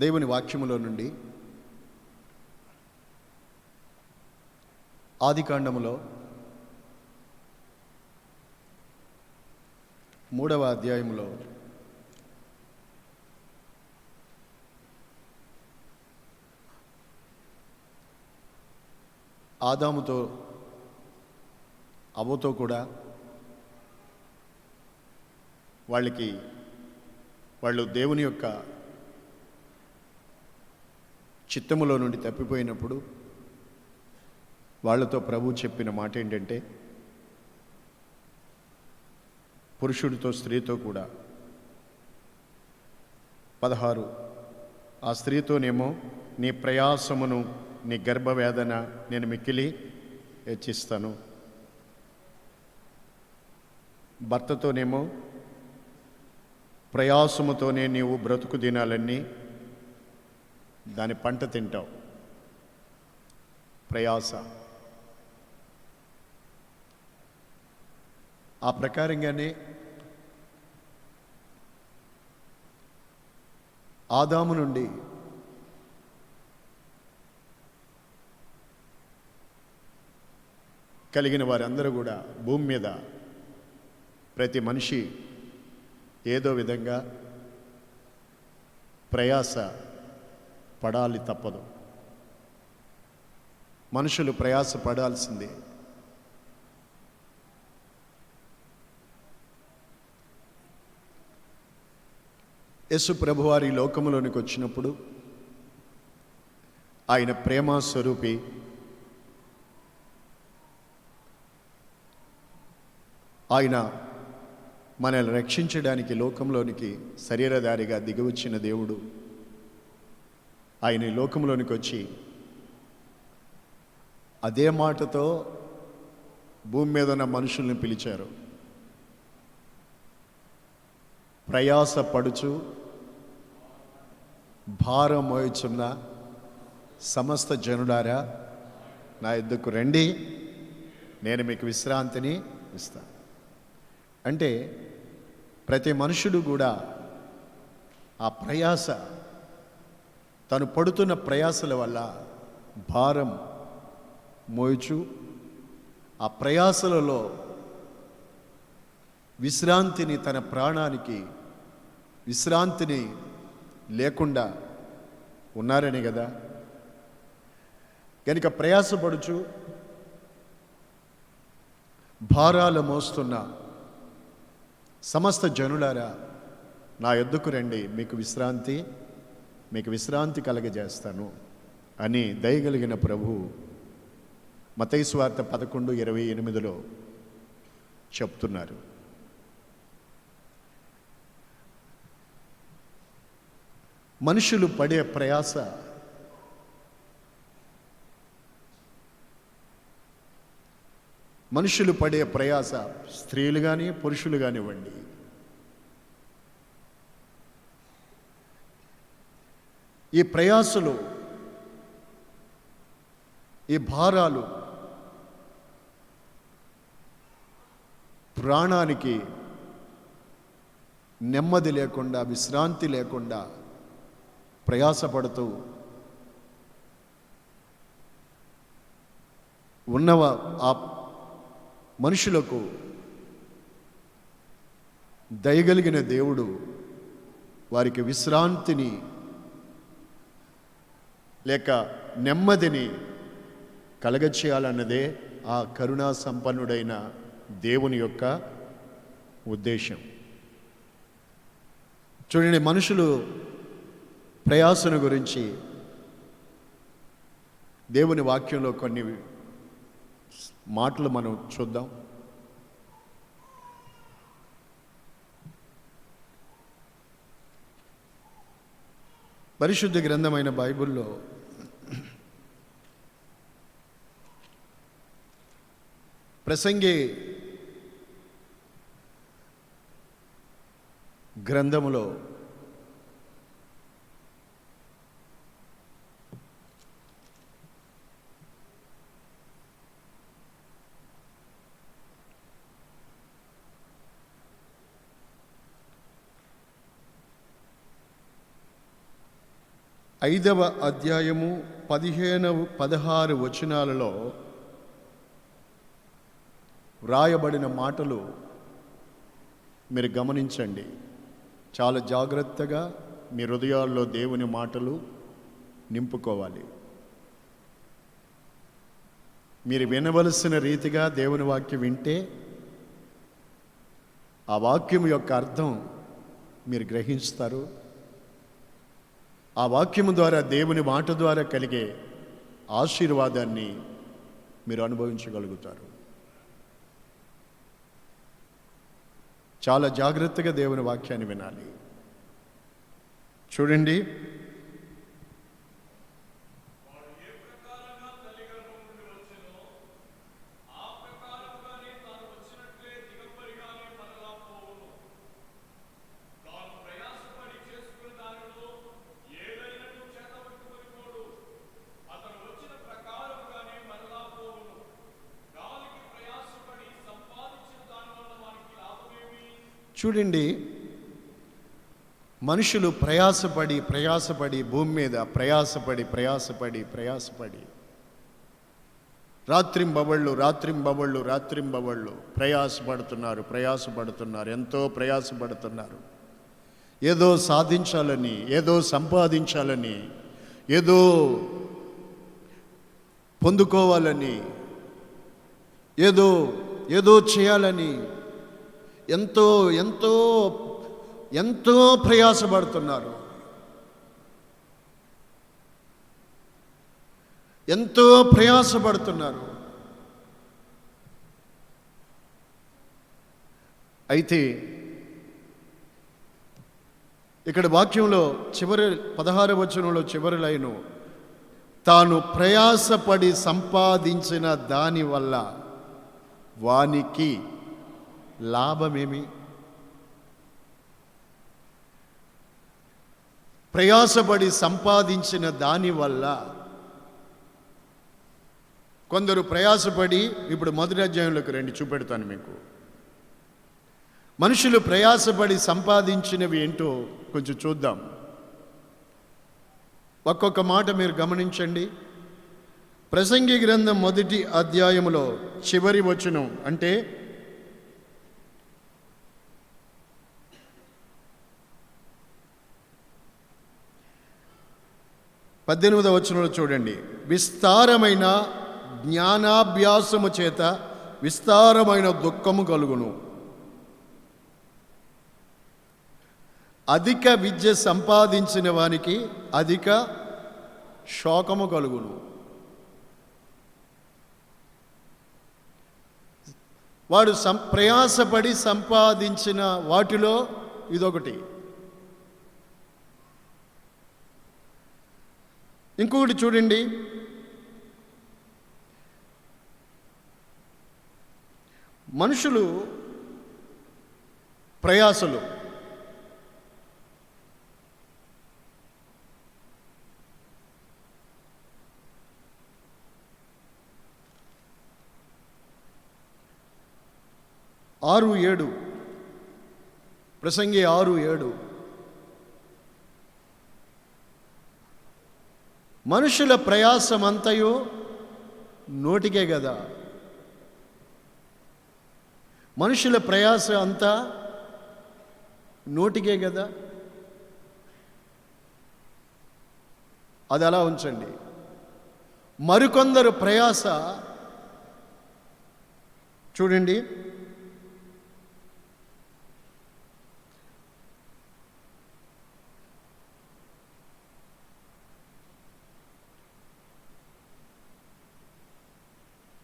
దేవుని వాక్యములో నుండి ఆదికాండములో 3వ అధ్యాయములో ఆదాముతో అవ్వతో కూడా వాళ్ళు దేవుని యొక్క చిత్తములో నుండి తప్పిపోయినప్పుడు వాళ్ళతో ప్రభు చెప్పిన మాట ఏంటంటే, పురుషుడితో స్త్రీతో కూడా 16 ఆ స్త్రీతోనేమో నీ ప్రయాసమును నీ గర్భవేదన నేను మిక్కిలి హెచ్చిస్తాను, భర్తతోనేమో ప్రయాసముతోనే నీవు బ్రతుకు దినాలన్నీ దాని పంట తింటావు. ప్రయాస. ఆ ప్రకారంగానే ఆదాము నుండి కలిగిన వారందరూ కూడా భూమి మీద ప్రతి మనిషి ఏదో విధంగా ప్రయాస పడాలి, తప్పదు. మనుషులు ప్రయాస పడాల్సిందే. యేసు ప్రభువారి లోకములోనికి వచ్చినప్పుడు ఆయన ప్రేమ స్వరూపి, ఆయన మనల్ని రక్షించడానికి లోకంలోనికి శరీరధారిగా దిగివచ్చిన దేవుడు ఆయన ఈ లోకంలోనికి వచ్చి అదే మాటతో భూమి మీద ఉన్న మనుషుల్ని పిలిచారు. ప్రయాస పడుచు భారం మోయుచున్న సమస్త జనులారా నా యొద్దకు రండి, నేను మీకు విశ్రాంతిని ఇస్తాను. అంటే ప్రతి మనుషుడు కూడా ఆ ప్రయాస, తను పడుతున్న ప్రయాసల వల్ల భారం మోయుచు ఆ ప్రయాసలలో విశ్రాంతిని, తన ప్రాణానికి విశ్రాంతిని లేకుండా ఉన్నారని కదా. కనుక ప్రయాసపడుచు భారాలు మోస్తున్న సమస్త జనులారా నా యొద్దకు రండి, మీకు విశ్రాంతి కలగజేస్తాను అని దయగలిగిన ప్రభు మత్తయి సువార్త 11:28 చెప్తున్నారు. మనుషులు పడే ప్రయాస స్త్రీలు కానీ పురుషులు కానివ్వండి, ఈ ప్రయాసలు, ఈ భారాలు ప్రాణానికి నెమ్మది లేకుండా, విశ్రాంతి లేకుండా ప్రయాసపడుతూ ఉన్నవ ఆ మనుషులకు దయగలిగిన దేవుడు వారికి విశ్రాంతిని లేక నెమ్మదిని కలగచేయాలన్నదే ఆ కరుణా సంపన్నుడైన దేవుని యొక్క ఉద్దేశం. చూడండి, మనుషులు ప్రయాసను గురించి దేవుని వాక్యంలో కొన్ని మాటలు మనం చూద్దాం. పరిశుద్ధ గ్రంథమైన బైబిల్లో ప్రసంగి గ్రంథములో 5వ అధ్యాయము 16 వచనాలలో వ్రాయబడిన మాటలు మీరు గమనించండి. చాలా జాగ్రత్తగా మీ హృదయాల్లో దేవుని మాటలు నింపుకోవాలి. మీరు వినవలసిన రీతిగా దేవుని వాక్యం వింటే ఆ వాక్యం యొక్క అర్థం మీరు గ్రహిస్తారు. ఆ వాక్యము ద్వారా, దేవుని మాట ద్వారా కలిగే ఆశీర్వాదాన్ని మీరు అనుభవించగలుగుతారు. చాలా జాగ్రత్తగా దేవుని వాక్యాన్ని వినాలి. చూడండి, చూడండి, మనుషులు ప్రయాసపడి భూమి మీద ప్రయాసపడి రాత్రింబవళ్ళు ప్రయాసపడుతున్నారు, ఎంతో ప్రయాసపడుతున్నారు. ఏదో సాధించాలని, ఏదో సంపాదించాలని, ఏదో పొందుకోవాలని, ఏదో చేయాలని ఎంతో ఎంతో ఎంతో ప్రయాసపడుతున్నారు. అయితే ఇక్కడ వాక్యంలో చివరి 16వ వచనంలో చివరి లైను, తాను ప్రయాసపడి సంపాదించిన దాని వల్ల వానికి లాభమేమి? ప్రయాసపడి సంపాదించిన దాని వల్ల కొందరు ప్రయాసపడి, ఇప్పుడు మొదటి అధ్యాయంలోకి రండి, చూపెడతాను మీకు. మనుషులు ప్రయాసపడి సంపాదించినవి ఏంటో కొంచెం చూద్దాం. ఒక్కొక్క మాట మీరు గమనించండి. ప్రసంగి గ్రంథం 1వ అధ్యాయములో చివరి వచనం, అంటే 18వ వచనంలో చూడండి, విస్తారమైన జ్ఞానాభ్యాసము చేత విస్తారమైన దుఃఖము కలుగును, అధిక విద్య సంపాదించిన వానికి అధిక శోకము కలుగును. వాడు ప్రయాసపడి సంపాదించిన వాటిలో ఇదొకటి. ఇంకొకటి చూడండి, మనుషులు ప్రయాసలు ప్రసంగి 6:7, మనుషుల ప్రయాసమంతయు నోటికే కదా. మనుషుల ప్రయాస అంతా నోటికే కదా. అది అలా ఉంచండి. మరికొందరు ప్రయాస చూడండి,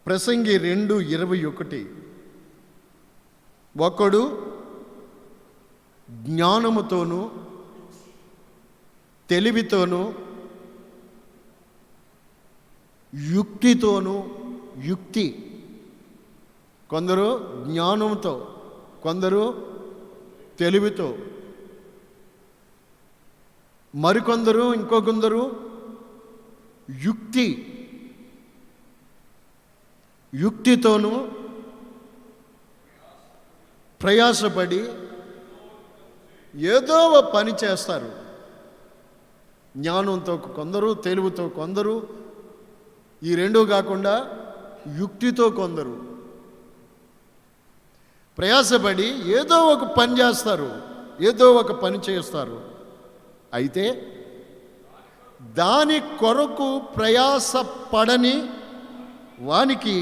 ప్రసంగి 2:21, ఒకడు జ్ఞానముతోనూ తెలివితోనూ యుక్తి, కొందరు జ్ఞానంతో, కొందరు తెలివితో, మరికొందరు ఇంకొందరు యుక్తితోనూ ప్రయాసపడి ఏదో పని చేస్తారు. జ్ఞానంతో కొందరు, తెలివితో కొందరు, ఈ రెండూ కాకుండా యుక్తితో కొందరు ప్రయాసపడి ఏదో ఒక పని చేస్తారు, ఏదో ఒక పని చేస్తారు. అయితే దాని కొరకు ప్రయాస పడని వానికి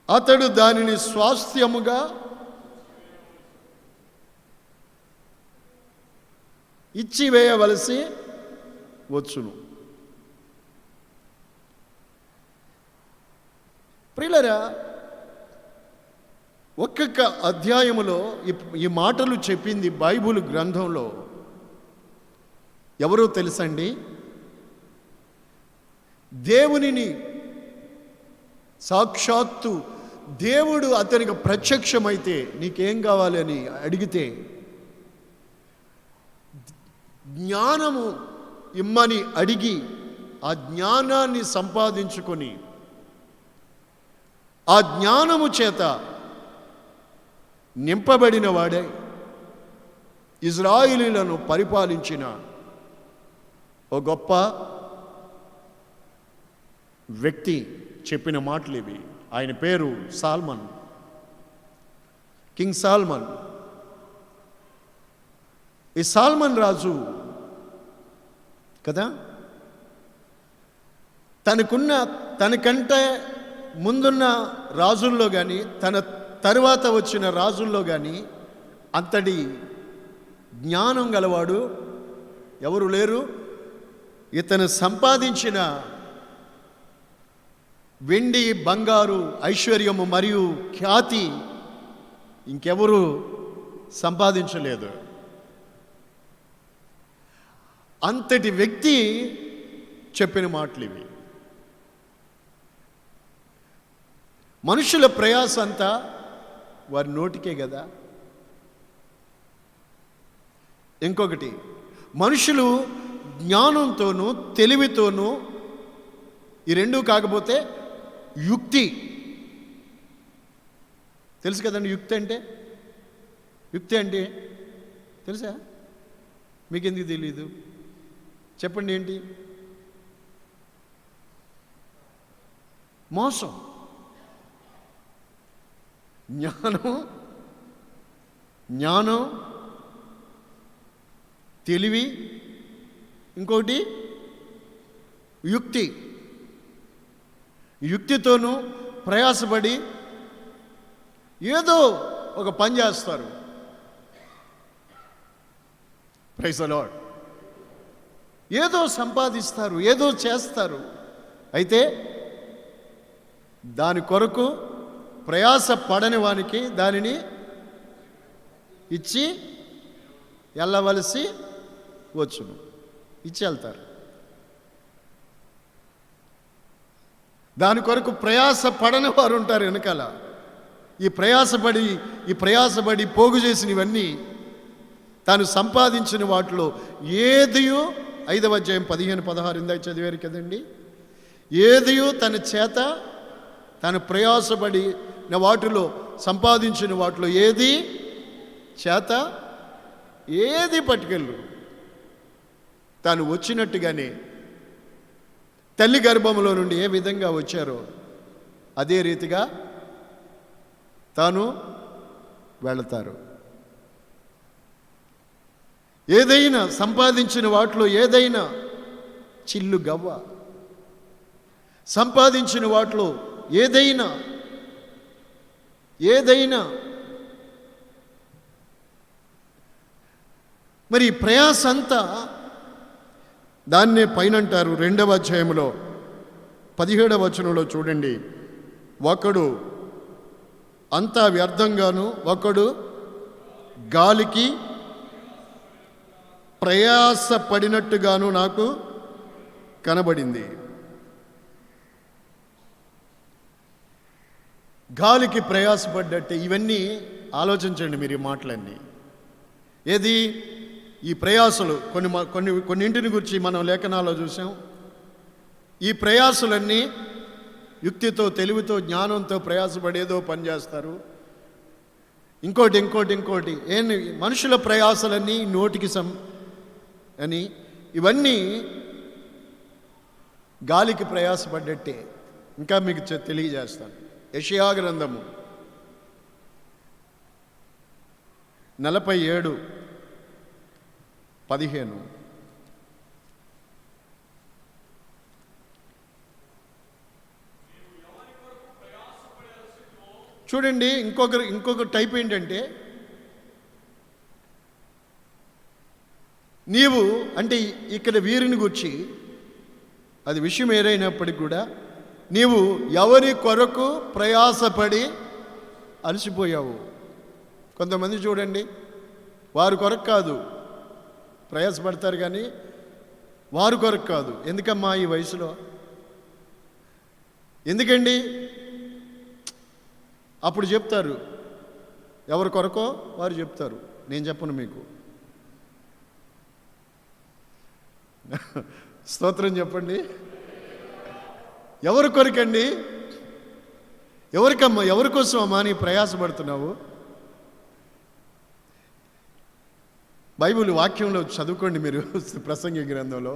అతడు దానిని స్వాస్థ్యముగా ఇచ్చివేయవలసి వచ్చును. ప్రియులారా, ఒక్కొక్క అధ్యాయములో ఈ మాటలు చెప్పింది బైబిల్ గ్రంథంలో ఎవరో తెలుసండి? దేవునిని సాక్షాత్తు దేవుడు అతనికి ప్రత్యక్షమైతే నీకేం కావాలి అని అడిగితే జ్ఞానము ఇమ్మని అడిగి ఆ జ్ఞానాన్ని సంపాదించుకొని ఆ జ్ఞానము చేత నింపబడిన వాడే ఇజ్రాయిలీలను పరిపాలించిన ఓ గొప్ప వ్యక్తి చెప్పిన మాటలు ఇవి. ఆయన పేరు సాల్మన్, కింగ్ సాల్మన్. ఈ సాల్మన్ రాజు కదా, తనకంటే ముందున్న రాజుల్లో కానీ తన తరువాత వచ్చిన రాజుల్లో కానీ అంతటి జ్ఞానం గలవాడు ఎవరు లేరు. ఇతను సంపాదించిన వెండి, బంగారు, ఐశ్వర్యము మరియు ఖ్యాతి ఇంకెవరు సంపాదించలేదు. అంతటి వ్యక్తి చెప్పిన మాటలు ఇవి. మనుషుల ప్రయాస అంతా వారి నోటికే కదా. ఇంకొకటి, మనుషులు జ్ఞానంతోనూ తెలివితోనూ, ఈ రెండూ కాకపోతే యుక్తి, తెలుసు కదండి యుక్తి అంటే తెలుసా? మీకెందుకు తెలీదు? చెప్పండి. ఏంటి? మోసం. జ్ఞానం, తెలివి, ఇంకోటి యుక్తి. యుక్తితోనూ ప్రయాసపడి ఏదో ఒక పని చేస్తారు. Praise the lord. ఏదో సంపాదిస్తారు, ఏదో చేస్తారు. అయితే దాని కొరకు ప్రయాస పడని వానికి దానిని ఇచ్చి వెళ్ళవలసి వచ్చును. ఇచ్చి వెళ్తారు. దాని కొరకు ప్రయాస పడని వారు ఉంటారు వెనకాల. ఈ ప్రయాసపడి పోగు చేసినవన్నీ తాను సంపాదించిన వాటిలో ఏదియో 5వ అధ్యాయం 15-16 ఇందాక చదివారు కదండి. ఏదియో తన చేత తాను ప్రయాసపడిన వాటిలో సంపాదించిన వాటిలో ఏది చేత ఏది పట్టుకెళ్ళు. తాను వచ్చినట్టుగానే తల్లి గర్భంలో నుండి ఏ విధంగా వచ్చారో అదే రీతిగా తాను వెళతారు. ఏదైనా సంపాదించిన వాటిలో ఏదైనా చిల్లు గవ్వ, సంపాదించిన వాటిలో ఏదైనా మరి ప్రయాస అంతా దాన్నే పైనంటారు. 2వ అధ్యాయంలో 17వ వచనంలో చూడండి. ఒకడు అంతా వ్యర్థంగాను, ఒకడు గాలికి ప్రయాస పడినట్టుగాను నాకు కనబడింది. గాలికి ప్రయాసపడ్డట్టే. ఇవన్నీ ఆలోచించండి మీరు, ఈ మాటలన్నీ. ఏది ఈ ప్రయాసలు? కొన్నింటిని గురించి మనం లేఖనాల్లో చూసాం. ఈ ప్రయాసలన్నీ యుక్తితో, తెలివితో, జ్ఞానంతో ప్రయాసపడేదో పనిచేస్తారు. ఇంకోటి ఏంటి మనుషుల ప్రయాసలన్నీ నోటికి అని ఇవన్నీ గాలికి ప్రయాసపడ్డట్టే. ఇంకా మీకు తెలియజేస్తాను. యెషయా గ్రంథము 47:15. చూడండి, ఇంకొక టైప్ ఏంటంటే, నీవు అంటే ఇక్కడ వీరిని గురించి అది విషయం ఏదైనప్పటికీ కూడా నీవు ఎవరి కొరకు ప్రయాసపడి అలసిపోయావు. కొంతమంది చూడండి, వారి కొరకు కాదు ప్రయాసపడతారు, కానీ వారి కొరకు కాదు. ఎందుకమ్మా ఈ వయసులో? ఎందుకండి? అప్పుడు చెప్తారు, ఎవరి కొరకో వారు చెప్తారు. నేను చెప్పను మీకు. స్తోత్రం చెప్పండి. ఎవరి కొరకండి? ఎవరికమ్మా? ఎవరి కోసం అమ్మా నీ ప్రయాసపడుతున్నావు? బైబిల్ వాక్యంలో చదువుకోండి మీరు. ప్రసంగి గ్రంథంలో,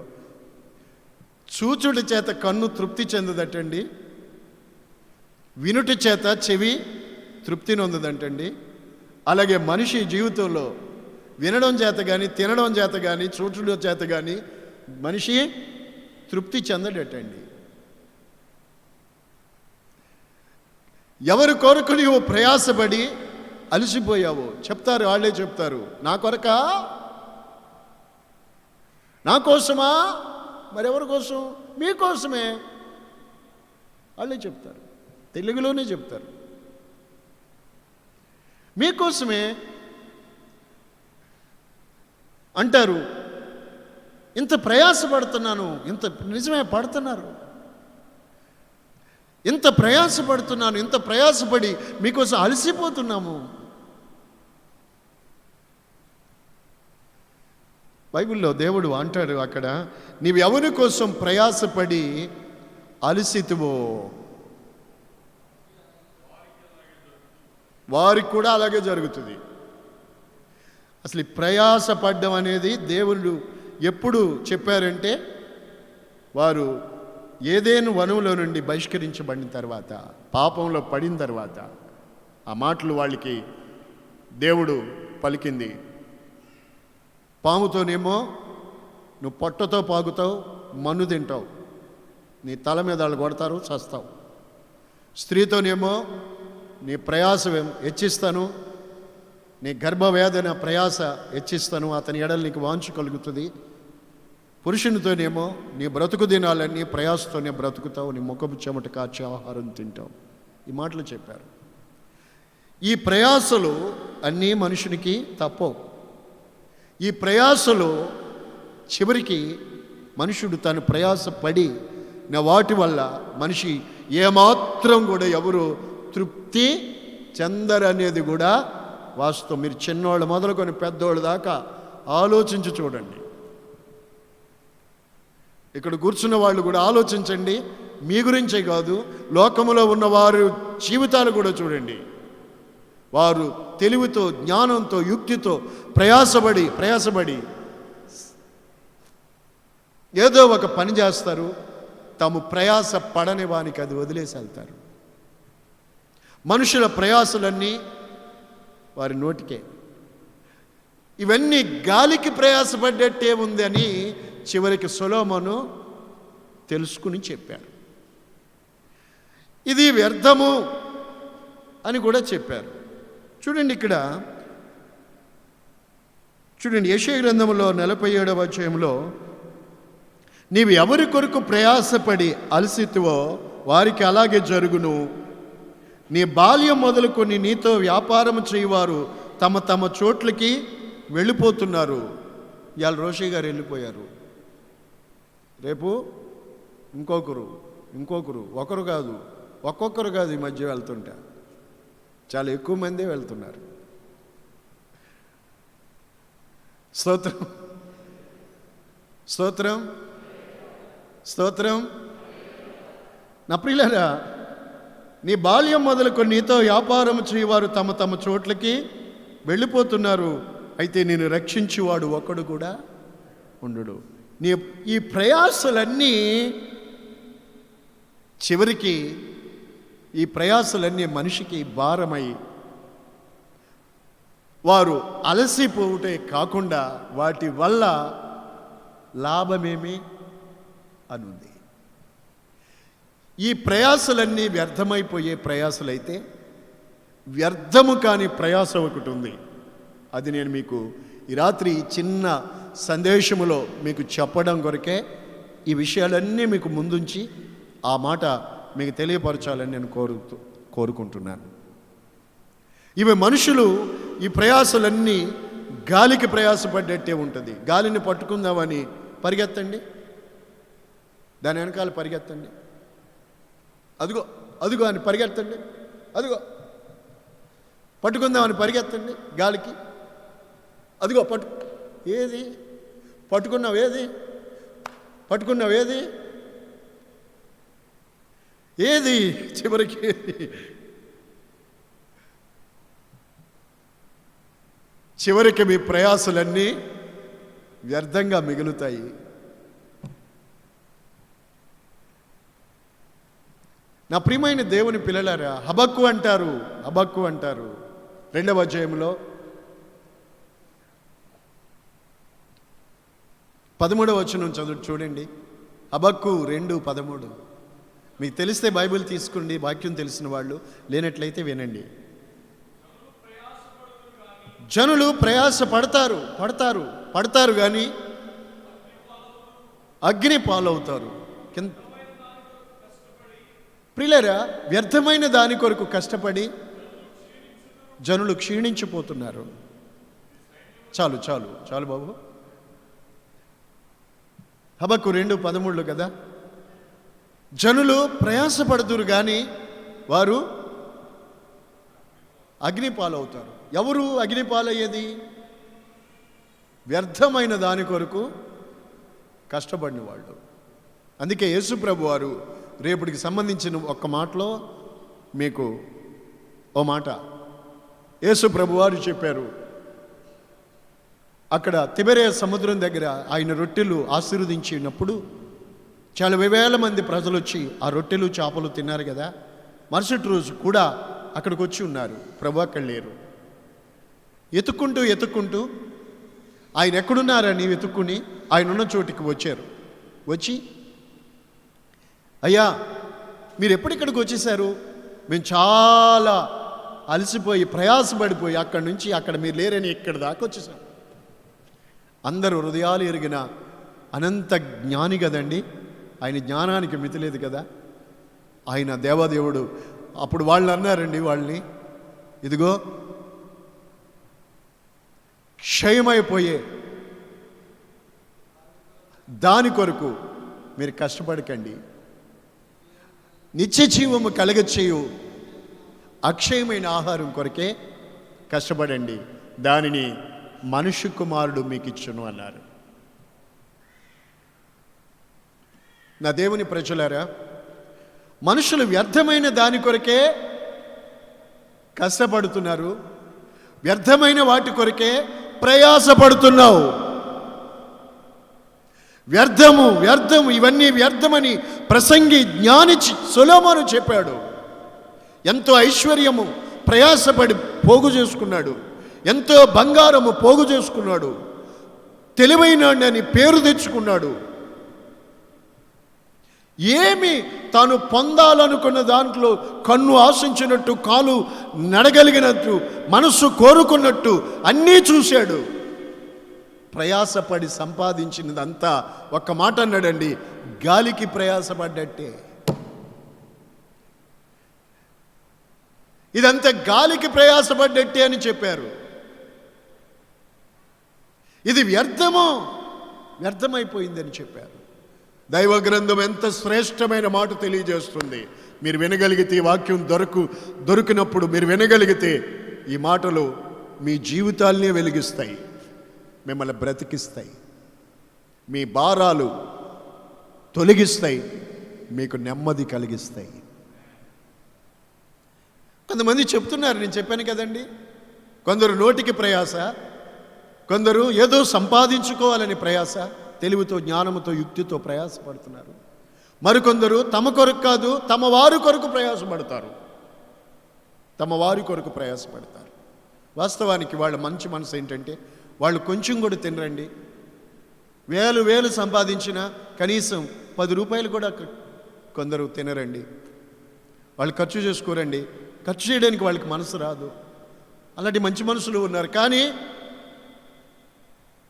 చూచుడి చేత కన్ను తృప్తి చెందదటండి, వినుటి చేత చెవి తృప్తి నొందదంటండి. అలాగే మనిషి జీవితంలో వినడం చేత కానీ, తినడం చేత కానీ, చూచడం చేత కానీ మనిషి తృప్తి చెందడటండి. ఎవరి కొరకు నీవు ప్రయాసపడి అలసిపోయావు చెప్తారు, వాళ్ళే చెప్తారు. నా కొరకా? నా కోసమా? మరెవరి కోసం? మీకోసమే. వాళ్ళే చెప్తారు, తెలుగులోనే చెప్తారు. మీకోసమే అంటారు. ఇంత ప్రయాసపడుతున్నాను, ఇంత నిజమే పడుతున్నారు. ఇంత ప్రయాసపడుతున్నాను, ఇంత ప్రయాసపడి మీకోసం అలసిపోతున్నాము. బైబిల్లో దేవుడు అంటాడు అక్కడ, నీవు ఎవరి కోసం ప్రయాసపడి అలసితువో వారికి కూడా అలాగే జరుగుతుంది. అసలు ఈ ప్రయాసపడ్డం అనేది దేవుడు ఎప్పుడు చెప్పారంటే, వారు ఏదేను వనములో నుండి బహిష్కరించబడిన తర్వాత, పాపంలో పడిన తర్వాత ఆ మాటలు వాళ్ళకి దేవుడు పలికింది. పాముతోనేమో నువ్వు పొట్టతో పాగుతావు, మన్ను తింటావు, నీ తల మీద వాళ్ళు కొడతారు, చస్తావు. స్త్రీతోనేమో నీ ప్రయాస హెచ్చిస్తాను, నీ గర్భవేదన ప్రయాస హెచ్చిస్తాను, అతని ఎడలు నీకు వాంఛ కలుగుతుంది. పురుషునితోనేమో నీ బ్రతుకు దినాలన్నీ ప్రయాసతోనే బ్రతుకుతావు, నీ ముఖపు చెమట కాచి ఆహారం తింటావు. ఈ మాటలు చెప్పారు. ఈ ప్రయాసలు అన్నీ మనుషునికి తప్పవు. ఈ ప్రయాసలు చివరికి మనుషుడు తను ప్రయాసపడి వాటి వల్ల మనిషి ఏమాత్రం కూడా ఎవరు తృప్తి చెందరనేది కూడా వాస్తవం. మీరు చిన్నోళ్ళు మొదలుకొని పెద్దోళ్ళు దాకా ఆలోచించి చూడండి. ఇక్కడ కూర్చున్న వాళ్ళు కూడా ఆలోచించండి. మీ గురించే కాదు, లోకములో ఉన్న వారి జీవితాలు కూడా చూడండి. వారు తెలివితో, జ్ఞానంతో, యుక్తితో ప్రయాసపడి ఏదో ఒక పని చేస్తారు. తాము ప్రయాస పడని వానికి అది వదిలేసి వెళ్తారు. మనుషుల ప్రయాసలన్నీ వారి నోటికే. ఇవన్నీ గాలికి ప్రయాసపడ్డట్టే ఉంది అని చివరికి సొలొమోను తెలుసుకుని చెప్పారు. ఇది వ్యర్థము అని కూడా చెప్పారు. చూడండి, ఇక్కడ చూడండి, యెషయా గ్రంథంలో 47వ అధ్యాయంలో, నీవు ఎవరి కొరకు ప్రయాసపడి అలసితివో వారికి అలాగే జరుగును. నీ బాల్యం మొదలుకొని నీతో వ్యాపారం చేయవారు తమ తమ చోట్లకి వెళ్ళిపోతున్నారు. ఇవాళ రోషయ్య గారు వెళ్ళిపోయారు, రేపు ఇంకొకరు ఒకరు కాదు, ఒక్కొక్కరు కాదు, ఈ మధ్య వెళ్తుంటా చాలా ఎక్కువ మందే వెళ్తున్నారు. స్తోత్రం స్తోత్రం స్తోత్రం. నా ప్రియులారా, నీ బాల్యం మొదలుకొని నీతో వ్యాపారం చేయవారు తమ తమ చోట్లకి వెళ్ళిపోతున్నారు, అయితే నేను రక్షించేవాడు ఒక్కడు కూడా ఉండు. నీ ఈ ప్రయాసలన్నీ చివరికి ఈ ప్రయాసలన్నీ మనిషికి భారమై వారు అలసిపోవుటే కాకుండా వాటి వల్ల లాభమేమి అనుంది. ఈ ప్రయాసలన్నీ వ్యర్థమైపోయే ప్రయాసలైతే వ్యర్థము కాని ప్రయాస ఒకటి ఉంది. అది నేను మీకు ఈ రాత్రి చిన్న సందేశములో మీకు చెప్పడం కొరకే ఈ విషయాలన్నీ మీకు ముందుంచి ఆ మాట మీకు తెలియపరచాలని నేను కోరుకుంటున్నాను. ఇవి మనుషులు ఈ ప్రయాసలన్నీ గాలికి ప్రయాసపడ్డట్టే ఉంటుంది. గాలిని పట్టుకుందామని పరిగెత్తండి, దాని వెనకాల పరిగెత్తండి, అదిగో అదిగో అని పరిగెత్తండి, అదిగో పట్టుకుందామని పరిగెత్తండి గాలికి, అదిగో ఏది పట్టుకున్నావేది, పట్టుకున్నావేది, ఏది చివరికి చివరికి మీ ప్రయాసలన్నీ వ్యర్థంగా మిగులుతాయి. నా ప్రియమైన దేవుని పిల్లలారా, హబక్కు అంటారు 2వ అధ్యాయంలో 13వ వచనం చూడండి. హబక్కు 2:13. మీకు తెలిస్తే బైబిల్ తీసుకోండి, వాక్యం తెలిసిన వాళ్ళు, లేనట్లయితే వినండి. జనులు ప్రయాస పడతారు కానీ అగ్ని పాలవుతారు. ప్రియులారా, వ్యర్థమైన దాని కొరకు కష్టపడి జనులు క్షీణించిపోతున్నారు. చాలు చాలు చాలు బాబు. హబక్కు 2:13 కదా. జనులు ప్రయాసపడుతురు కానీ వారు అగ్ని పాలవుతారు. ఎవరు అగ్ని పాలయ్యేది? వ్యర్థమైన దాని కొరకు కష్టపడిన వాళ్ళు. అందుకే యేసు ప్రభు వారు రేపటికి సంబంధించిన ఒక్క మాటలో మీకు ఓ మాట యేసు ప్రభు వారు చెప్పారు. అక్కడ తిబెరే సముద్రం దగ్గర ఆయన రొట్టెలు ఆశీర్వదించినప్పుడు చాలా వేల మంది ప్రజలు వచ్చి ఆ రొట్టెలు చేపలు తిన్నారు కదా. మరుసటి రోజు కూడా అక్కడికి వచ్చి ఉన్నారు. ప్రభు అక్కడ లేరు. ఎత్తుక్కుంటూ ఆయన ఎక్కడున్నారని వెతుక్కుని ఆయన ఉన్న చోటికి వచ్చారు. వచ్చి, అయ్యా మీరు ఎప్పుడు ఇక్కడికి వచ్చేసారు? మేము చాలా అలసిపోయి ప్రయాసపడిపోయి అక్కడి నుంచి అక్కడ మీరు లేరని ఇక్కడ దాకా వచ్చేసాం. అందరూ హృదయాలు ఎరిగిన అనంత జ్ఞాని కదండి. ఆయన జ్ఞానానికి మితి లేదు కదా. ఆయన దేవాదేవుడు. అప్పుడు వాళ్ళు అన్నారండి, వాళ్ళని, ఇదిగో క్షయమైపోయే దాని కొరకు మీరు కష్టపడకండి, నిత్య జీవము కలగచేయు అక్షయమైన ఆహారం కొరకే కష్టపడండి, దానిని మనుష్య కుమారుడు మీకు ఇచ్చును అన్నారు. నా దేవుని ప్రజలారా, మనుషులు వ్యర్థమైన దాని కొరకే కష్టపడుతున్నారు, వ్యర్థమైన వాటి కొరకే ప్రయాసపడుతున్నావు. వ్యర్థము వ్యర్థము ఇవన్నీ వ్యర్థమని ప్రసంగి జ్ఞాని సొలొమోను చెప్పాడు. ఎంతో ఐశ్వర్యము ప్రయాసపడి పోగు చేసుకున్నాడు, ఎంతో బంగారము పోగు చేసుకున్నాడు, తెలివైనని పేరు తెచ్చుకున్నాడు. ఏమి తాను పొందాలనుకున్న దాంట్లో కన్ను ఆశించినట్టు, కాలు నడగలిగినట్టు, మనస్సు కోరుకున్నట్టు అన్నీ చూశాడు. ప్రయాసపడి సంపాదించినదంతా ఒక్క మాట అన్నాడండి, గాలికి ప్రయాసపడ్డట్టే. ఇదంతా గాలికి ప్రయాసపడ్డట్టే అని చెప్పారు. ఇది వ్యర్థమైపోయిందని చెప్పారు. దైవ గ్రంథం ఎంత శ్రేష్టమైన మాట తెలియజేస్తుంది. మీరు వినగలిగితే, ఈ వాక్యం దొరికినప్పుడు మీరు వినగలిగితే ఈ మాటలు మీ జీవితాల్ని వెలిగిస్తాయి, మిమ్మల్ని బ్రతికిస్తాయి, మీ భారాలు తొలగిస్తాయి, మీకు నెమ్మది కలిగిస్తాయి. కొంతమంది చెప్తున్నారు, నేను చెప్పాను కదండి, కొందరు నోటికి ప్రయాస, కొందరు ఏదో సంపాదించుకోవాలని ప్రయాస, తెలివితో జ్ఞానముతో యుక్తితో ప్రయాసపడుతున్నారు. మరికొందరు తమ కొరకు కాదు తమ వారి కొరకు ప్రయాసపడతారు, తమ వారి కొరకు ప్రయాసపడతారు. వాస్తవానికి వాళ్ళ మంచి మనసు ఏంటంటే వాళ్ళు కొంచెం కూడా తినరండి. వేలు సంపాదించిన కనీసం 10 రూపాయలు కూడా కొందరు తినరండి. వాళ్ళు ఖర్చు చేసుకోరండి, ఖర్చు చేయడానికి వాళ్ళకి మనసు రాదు. అలాంటి మంచి మనుషులు ఉన్నారు.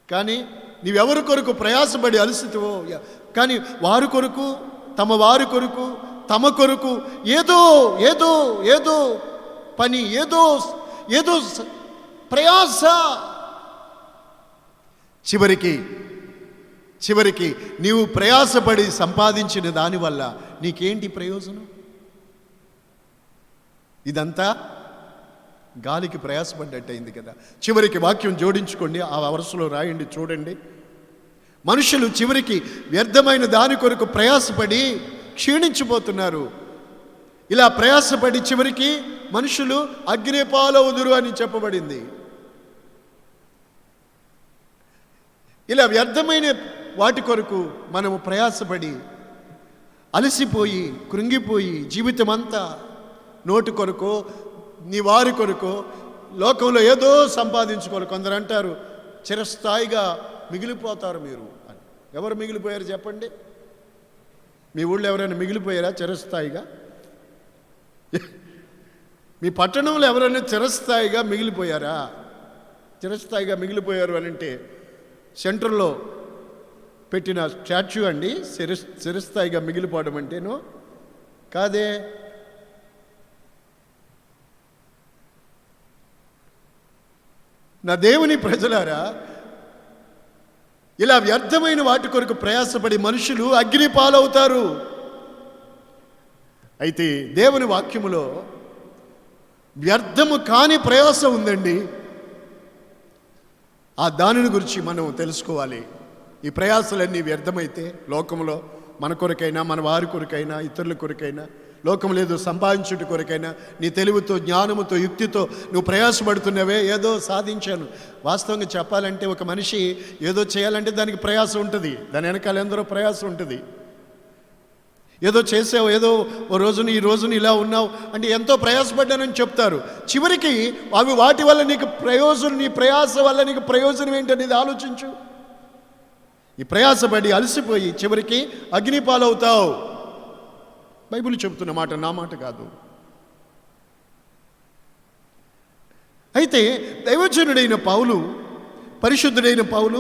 కానీ నీవెవరి కొరకు ప్రయాసపడి అలసితివో, కానీ వారి కొరకు తమ వారి కొరకు తమ కొరకు ఏదో ఏదో ఏదో పని, ఏదో ఏదో ప్రయాస, చివరికి నీవు ప్రయాసపడి సంపాదించిన దానివల్ల నీకేంటి ప్రయోజనం? ఇదంతా గాలికి ప్రయాసపడ్డట్టయింది కదా. చివరికి వాక్యం జోడించుకోండి, ఆ వరుసలో రాయండి, చూడండి. మనుషులు చివరికి వ్యర్థమైన దాని కొరకు ప్రయాసపడి క్షీణించిపోతున్నారు. ఇలా ప్రయాసపడి చివరికి మనుషులు అగ్ని పాలవుదురు అని చెప్పబడింది. ఇలా వ్యర్థమైన వాటి కొరకు మనము ప్రయాసపడి అలసిపోయి కృంగిపోయి జీవితం అంతా నోటి కొరకు నీ వారి కొరకు లోకంలో ఏదో సంపాదించుకోవాలి. కొందరు అంటారు చిరస్థాయిగా మిగిలిపోతారు మీరు అని. ఎవరు మిగిలిపోయారు చెప్పండి? మీ ఊళ్ళో ఎవరైనా మిగిలిపోయారా చిరస్థాయిగా? మీ పట్టణంలో ఎవరైనా చిరస్థాయిగా మిగిలిపోయారా? చిరస్థాయిగా మిగిలిపోయారు అని అంటే సెంటర్లో పెట్టిన స్టాచ్యూ అండి చిరస్థాయిగా మిగిలిపోవడం అంటేను కాదే. నా దేవుని ప్రజలారా, ఇలా వ్యర్థమైన వాటి కొరకు ప్రయాసపడి మనుషులు అగ్ని పాలవుతారు. అయితే దేవుని వాక్యములో వ్యర్థము కాని ప్రయాస ఉందండి. ఆ దానిని గురించి మనం తెలుసుకోవాలి. ఈ ప్రయాసలన్నీ వ్యర్థమైతే లోకంలో మన కొరకైనా మన వారి కొరకైనా ఇతరుల కొరకైనా లోకంలో ఏదో సంపాదించుట కొరకైనా నీ తెలివితో జ్ఞానముతో యుక్తితో నువ్వు ప్రయాసపడుతున్నవే, ఏదో సాధించాను. వాస్తవంగా చెప్పాలంటే ఒక మనిషి ఏదో చేయాలంటే దానికి ప్రయాస ఉంటుంది, దాని వెనకాల ఎందరో ప్రయాస ఉంటుంది. ఏదో చేసావు, ఏదో ఓ రోజున ఈ రోజున ఇలా ఉన్నావు అంటే ఎంతో ప్రయాసపడ్డానని చెప్తారు. చివరికి అవి వాటి వల్ల నీకు ప్రయోజనం, నీ ప్రయాస వల్ల నీకు ప్రయోజనం ఏంటనేది ఆలోచించు. ఈ ప్రయాసపడి అలసిపోయి చివరికి అగ్ని పాలవుతావు. బైబిల్ చెబుతున్న మాట, నా మాట కాదు. అయితే దైవజనుడైన పౌలు, పరిశుద్ధుడైన పౌలు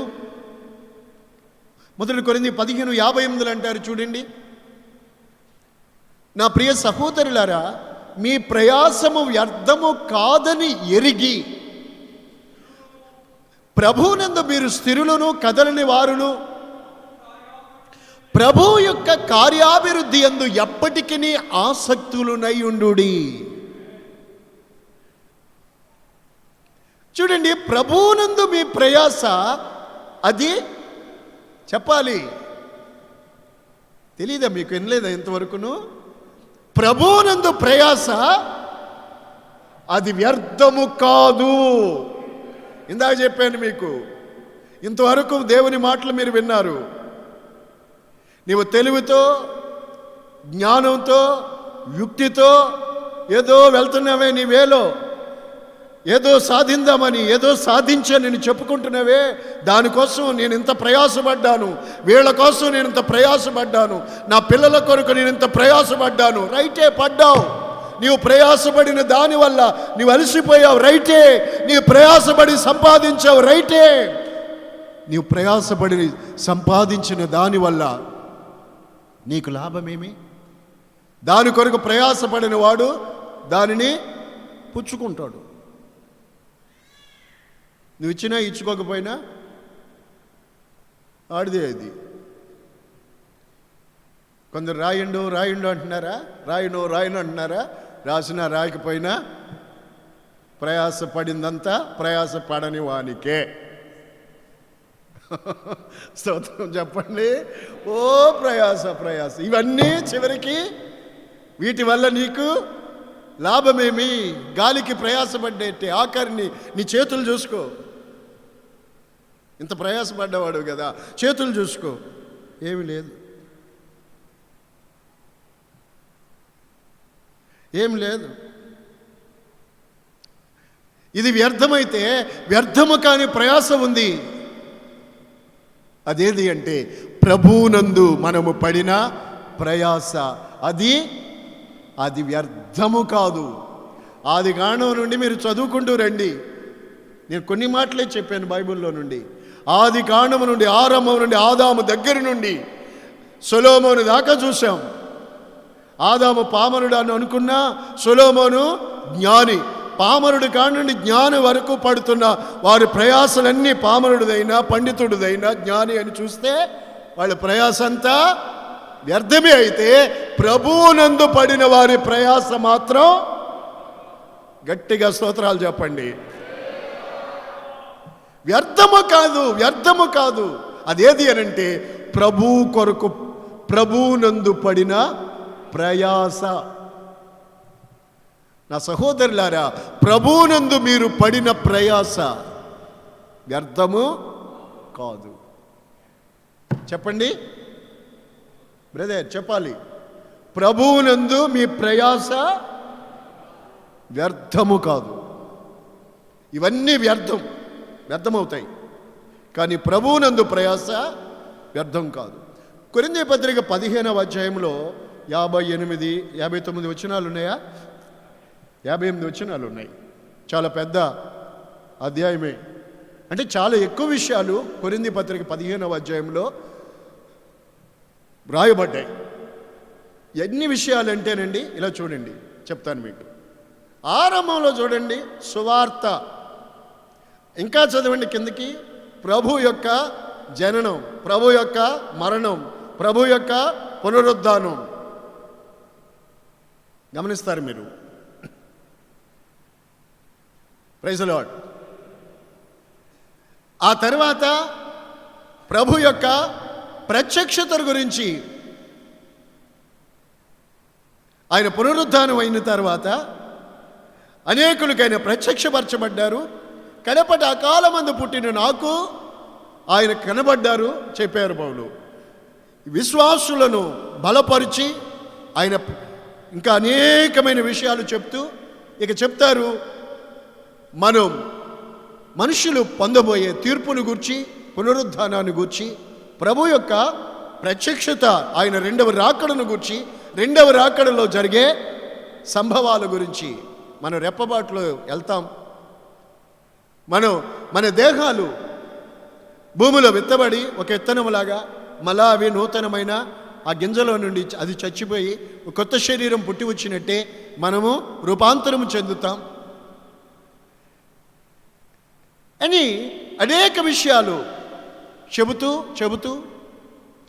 1 కొరింథీ 15:58 అంటారు చూడండి. నా ప్రియ సహోదరులారా, మీ ప్రయాసము వ్యర్థము కాదని ఎరిగి ప్రభువునందు మీరు స్థిరులను కదలని వారును ప్రభు యొక్క కార్యాభివృద్ధి యందు ఎప్పటికీ ఆసక్తులునై ఉండుడి. చూడండి, ప్రభువునందు మీ ప్రయాస అది చెప్పాలి. తెలీదా మీకు? వినలేదా ఇంతవరకును? ప్రభువునందు ప్రయాస అది వ్యర్థము కాదు. ఇందాక చెప్పాను మీకు. ఇంతవరకు దేవుని మాటలు మీరు విన్నారు. నీవు తెలివితో జ్ఞానంతో యుక్తితో ఏదో వెళ్తున్నావే, నీ వేలో ఏదో సాధిందామని, ఏదో సాధించానని చెప్పుకుంటున్నావే. దానికోసం నేను ఇంత ప్రయాసపడ్డాను, వీళ్ళ కోసం నేను ఇంత ప్రయాసపడ్డాను, నా పిల్లల కొరకు నేను ఇంత ప్రయాసపడ్డాను. రైటే, పడ్డావు. నీవు ప్రయాసపడిన దానివల్ల నీవు అలసిపోయావు. రైటే. నీవు ప్రయాసపడి సంపాదించావు. రైటే. నీవు ప్రయాసపడి సంపాదించిన దానివల్ల నీకు లాభమేమి? దాని కొరకు ప్రయాసపడిన వాడు దానిని పుచ్చుకుంటాడు. నువ్వు ఇచ్చినా ఇచ్చుకోకపోయినా ఆడిదే అది. కొందరు రాయిండు అంటున్నారా? రాయను అంటున్నారా? రాసినా రాయకపోయినా ప్రయాసపడిందంతా ప్రయాసపడని వానికే. స్తోత్రం చెప్పండి. ప్రయాస ఇవన్నీ చివరికి వీటి వల్ల నీకు లాభమేమి? గాలికి ప్రయాసపడ్డట్టే ఆఖరిని నీ చేతులు చూసుకో. ఇంత ప్రయాసపడ్డవాడు కదా, చేతులు చూసుకో, ఏమి లేదు, ఏం లేదు. ఇది వ్యర్థమైతే వ్యర్థము కాని ప్రయాస ఉంది. అదేది అంటే ప్రభువునందు మనము పడిన ప్రయాస. అది వ్యర్థము కాదు. ఆది కాండం నుండి మీరు చదువుకుంటూ రండి. నేను కొన్ని మాటలే చెప్పాను బైబిల్లో నుండి. ఆది కాండము నుండి, ఆరంభం నుండి, ఆదాము దగ్గర నుండి సొలొమోను దాకా చూసాం. ఆదాము పామరుడు అని అనుకున్నా, సొలొమోను జ్ఞాని. పామరుడు కాడి నుండి జ్ఞాని వరకు పడుతున్న వారి ప్రయాసలన్నీ, పామరుడిదైనా పండితుడిదైనా జ్ఞాని అని చూస్తే వాళ్ళ ప్రయాస అంతా వ్యర్థమే. అయితే ప్రభువునందు పడిన వారి ప్రయాస మాత్రం, గట్టిగా స్తోత్రాలు చెప్పండి, వ్యర్థము కాదు, వ్యర్థము కాదు. అదేది అనంటే ప్రభువు కొరకు, ప్రభువునందు పడిన ప్రయాస. నా సహోదరులారా, ప్రభువునందు మీరు పడిన ప్రయాస వ్యర్థము కాదు. చెప్పండి బ్రదర్, చెప్పాలి. ప్రభువునందు మీ ప్రయాస వ్యర్థము కాదు. ఇవన్నీ వ్యర్థమవుతాయి, కానీ ప్రభువునందు ప్రయాస వ్యర్థం కాదు. కొరింథీ పత్రిక 15వ అధ్యాయంలో 58, 59 వచనాలు ఉన్నాయా? 58 వచనాలు ఉన్నాయి. చాలా పెద్ద అధ్యాయమే. అంటే చాలా ఎక్కువ విషయాలు కొరింథీ పత్రిక 15వ అధ్యాయంలో వ్రాయబడ్డాయి. ఎన్ని విషయాలు అంటేనండి, ఇలా చూడండి, చెప్తాను మీకు. ఆరంభంలో చూడండి, సువార్త. ఇంకా చదవండి కిందకి, ప్రభు యొక్క జననం, ప్రభు యొక్క మరణం, ప్రభు యొక్క పునరుద్ధానం. గమనిస్తారు మీరు. Praise the lord. ఆ తర్వాత ప్రభు యొక్క ప్రత్యక్షత గురించి, ఆయన పునరుద్ధానం అయిన తర్వాత అనేకులకు ఆయన ప్రత్యక్షపరచబడ్డారు. కడపటి అకాలమందు పుట్టిన నాకు ఆయన కనబడ్డారు చెప్పారు పౌలు. విశ్వాసులను బలపరిచి ఆయన ఇంకా అనేకమైన విషయాలు చెప్తూ ఇక చెప్తారు, మనుషులు పొందబోయే తీర్పును గూర్చి, పునరుద్ధానాన్ని గూర్చి, ప్రభు యొక్క ప్రత్యక్షత, ఆయన రెండవ రాకడను గూర్చి, రెండవ రాకడలో జరిగే సంభవాల గురించి. మనం రెప్పబాటులో వెళ్తాం. మన దేహాలు భూమిలో విత్తబడి ఒక విత్తనంలాగా మళ్ళా అవి నూతనమైన ఆ గింజలో నుండి అది చచ్చిపోయి కొత్త శరీరం పుట్టి వచ్చినట్టే మనము రూపాంతరము చెందుతాం అని అనేక విషయాలు చెబుతూ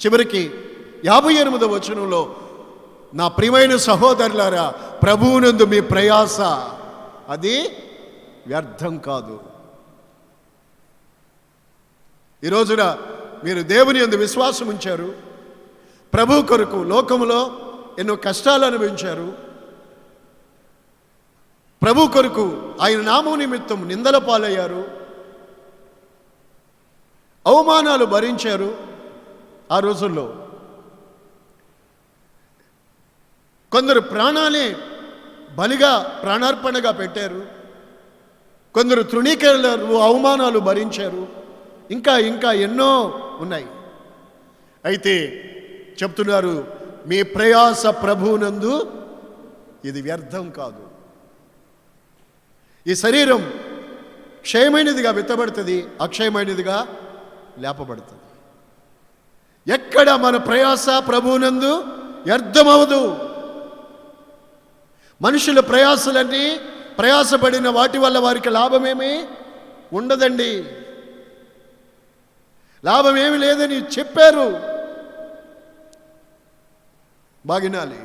చివరికి 58వ వచనంలో, నా ప్రియమైన సహోదరులారా, ప్రభువునందు మీ ప్రయాస అది వ్యర్థం కాదు. ఈ రోజున మీరు దేవుని యందు విశ్వాసం ఉంచారు, ప్రభు కొరకు లోకములో ఎన్నో కష్టాలు అనుభవించారు, ప్రభు కొరకు ఆయన నామం నిమిత్తం నిందల పాలయ్యారు, అవమానాలు భరించారు. ఆ రోజుల్లో కొందరు ప్రాణాలే బలిగా, ప్రాణార్పణగా పెట్టారు, కొందరు తృణీకరణలు, అవమానాలు భరించారు, ఇంకా ఎన్నో ఉన్నాయి. అయితే చెప్తున్నారు, మీ ప్రయాస ప్రభువునందు ఇది వ్యర్థం కాదు. ఈ శరీరం క్షయమైనదిగా విత్తబడుతుంది, అక్షయమైనదిగా లేపబడుతుంది. ఎక్కడ మన ప్రయాస ప్రభువునందు వ్యర్థమవదు. మనుషుల ప్రయాసలన్నీ, ప్రయాసపడిన వాటి వల్ల వారికి లాభమేమీ ఉండదండి, లాభమేమి లేదని చెప్పారు. బాగినాలి.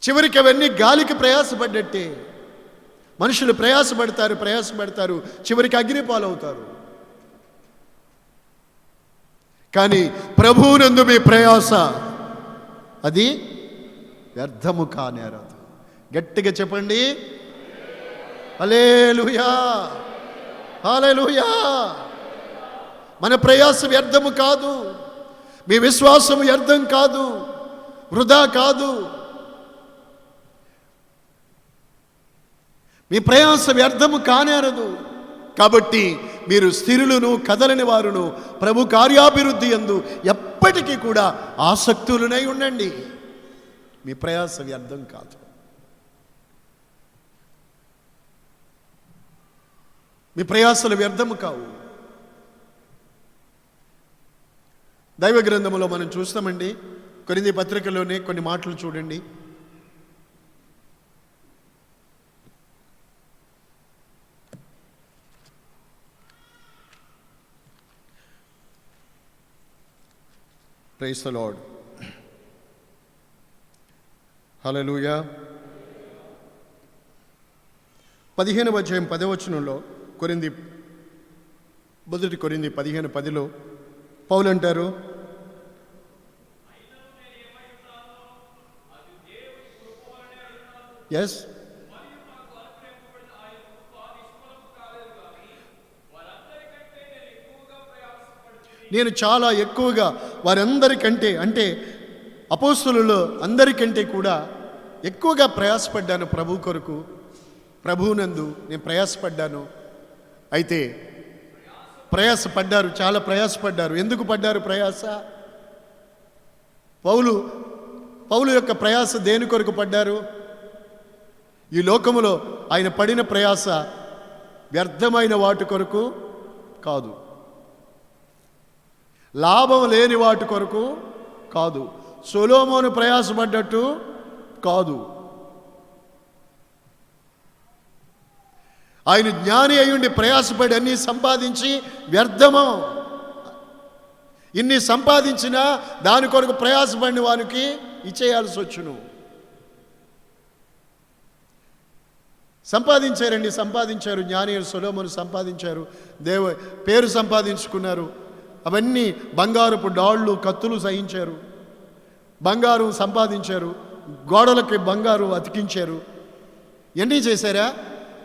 చివరికి అవన్నీ గాలికి ప్రయాసపడ్డట్టే. మనుషులు ప్రయాసపడతారు, చివరికి అగ్నిపాలవుతారు. కానీ ప్రభువునందు మీ ప్రయాస అది వ్యర్థము కానేరదు. గట్టిగా చెప్పండి, హల్లెలూయా, హల్లెలూయా. మన ప్రయాస వ్యర్థము కాదు, మీ విశ్వాసం వ్యర్థం కాదు, వృధా కాదు. మీ ప్రయాస వ్యర్థము కానేరదు. కాబట్టి మీరు స్థిరులను కదలని వారును ప్రభు కార్యాభివృద్ధి యందు ఎప్పటికీ కూడా ఆసక్తులనై ఉండండి. మీ ప్రయాస వ్యర్థం కాదు. మీ ప్రయాసలు వ్యర్థము కావు. దైవ గ్రంథములో మనం చూస్తామండి, కొరింథీ పత్రికలోనే కొన్ని మాటలు చూడండి. ప్రైజ్ ది లార్డ్, హల్లెలూయా. 15వ అధ్యాయం 10వ వచనంలో మొదటి కొరింథీ 15:10లో పౌలు అంటారు, ఎస్, నేను చాలా ఎక్కువగా వారందరికంటే, అంటే అపోస్తలుల్లో అందరికంటే కూడా ఎక్కువగా ప్రయాసపడ్డాను ప్రభు కొరకు. ప్రభువునందు నేను ప్రయాసపడ్డాను. అయితే ప్రయాసపడ్డారు, చాలా ప్రయాసపడ్డారు. ఎందుకు పడ్డారు ప్రయాస? పౌలు యొక్క ప్రయాస దేని కొరకు పడ్డారు? ఈ లోకములో ఆయన పడిన ప్రయాస వ్యర్థమైన వాటి కొరకు కాదు, లాభం లేని వాటి కొరకు కాదు, సొలొమోను ప్రయాసపడ్డట్టు కాదు. ఆయన జ్ఞాని అయ్యుండి ప్రయాసపడి అన్నీ సంపాదించి వ్యర్థము. ఇన్ని సంపాదించినా దాని కొరకు ప్రయాసపడిన వానికి ఇచ్చేయాల్సి వచ్చును. సంపాదించారు జ్ఞాని సొలొమోను సంపాదించారు, పేరు సంపాదించుకున్నారు. అవన్నీ బంగారపు డాళ్ళు, కత్తులు సహించారు, బంగారు సంపాదించారు, గోడలకి బంగారు అతికించారు. ఎన్ని చేశారా?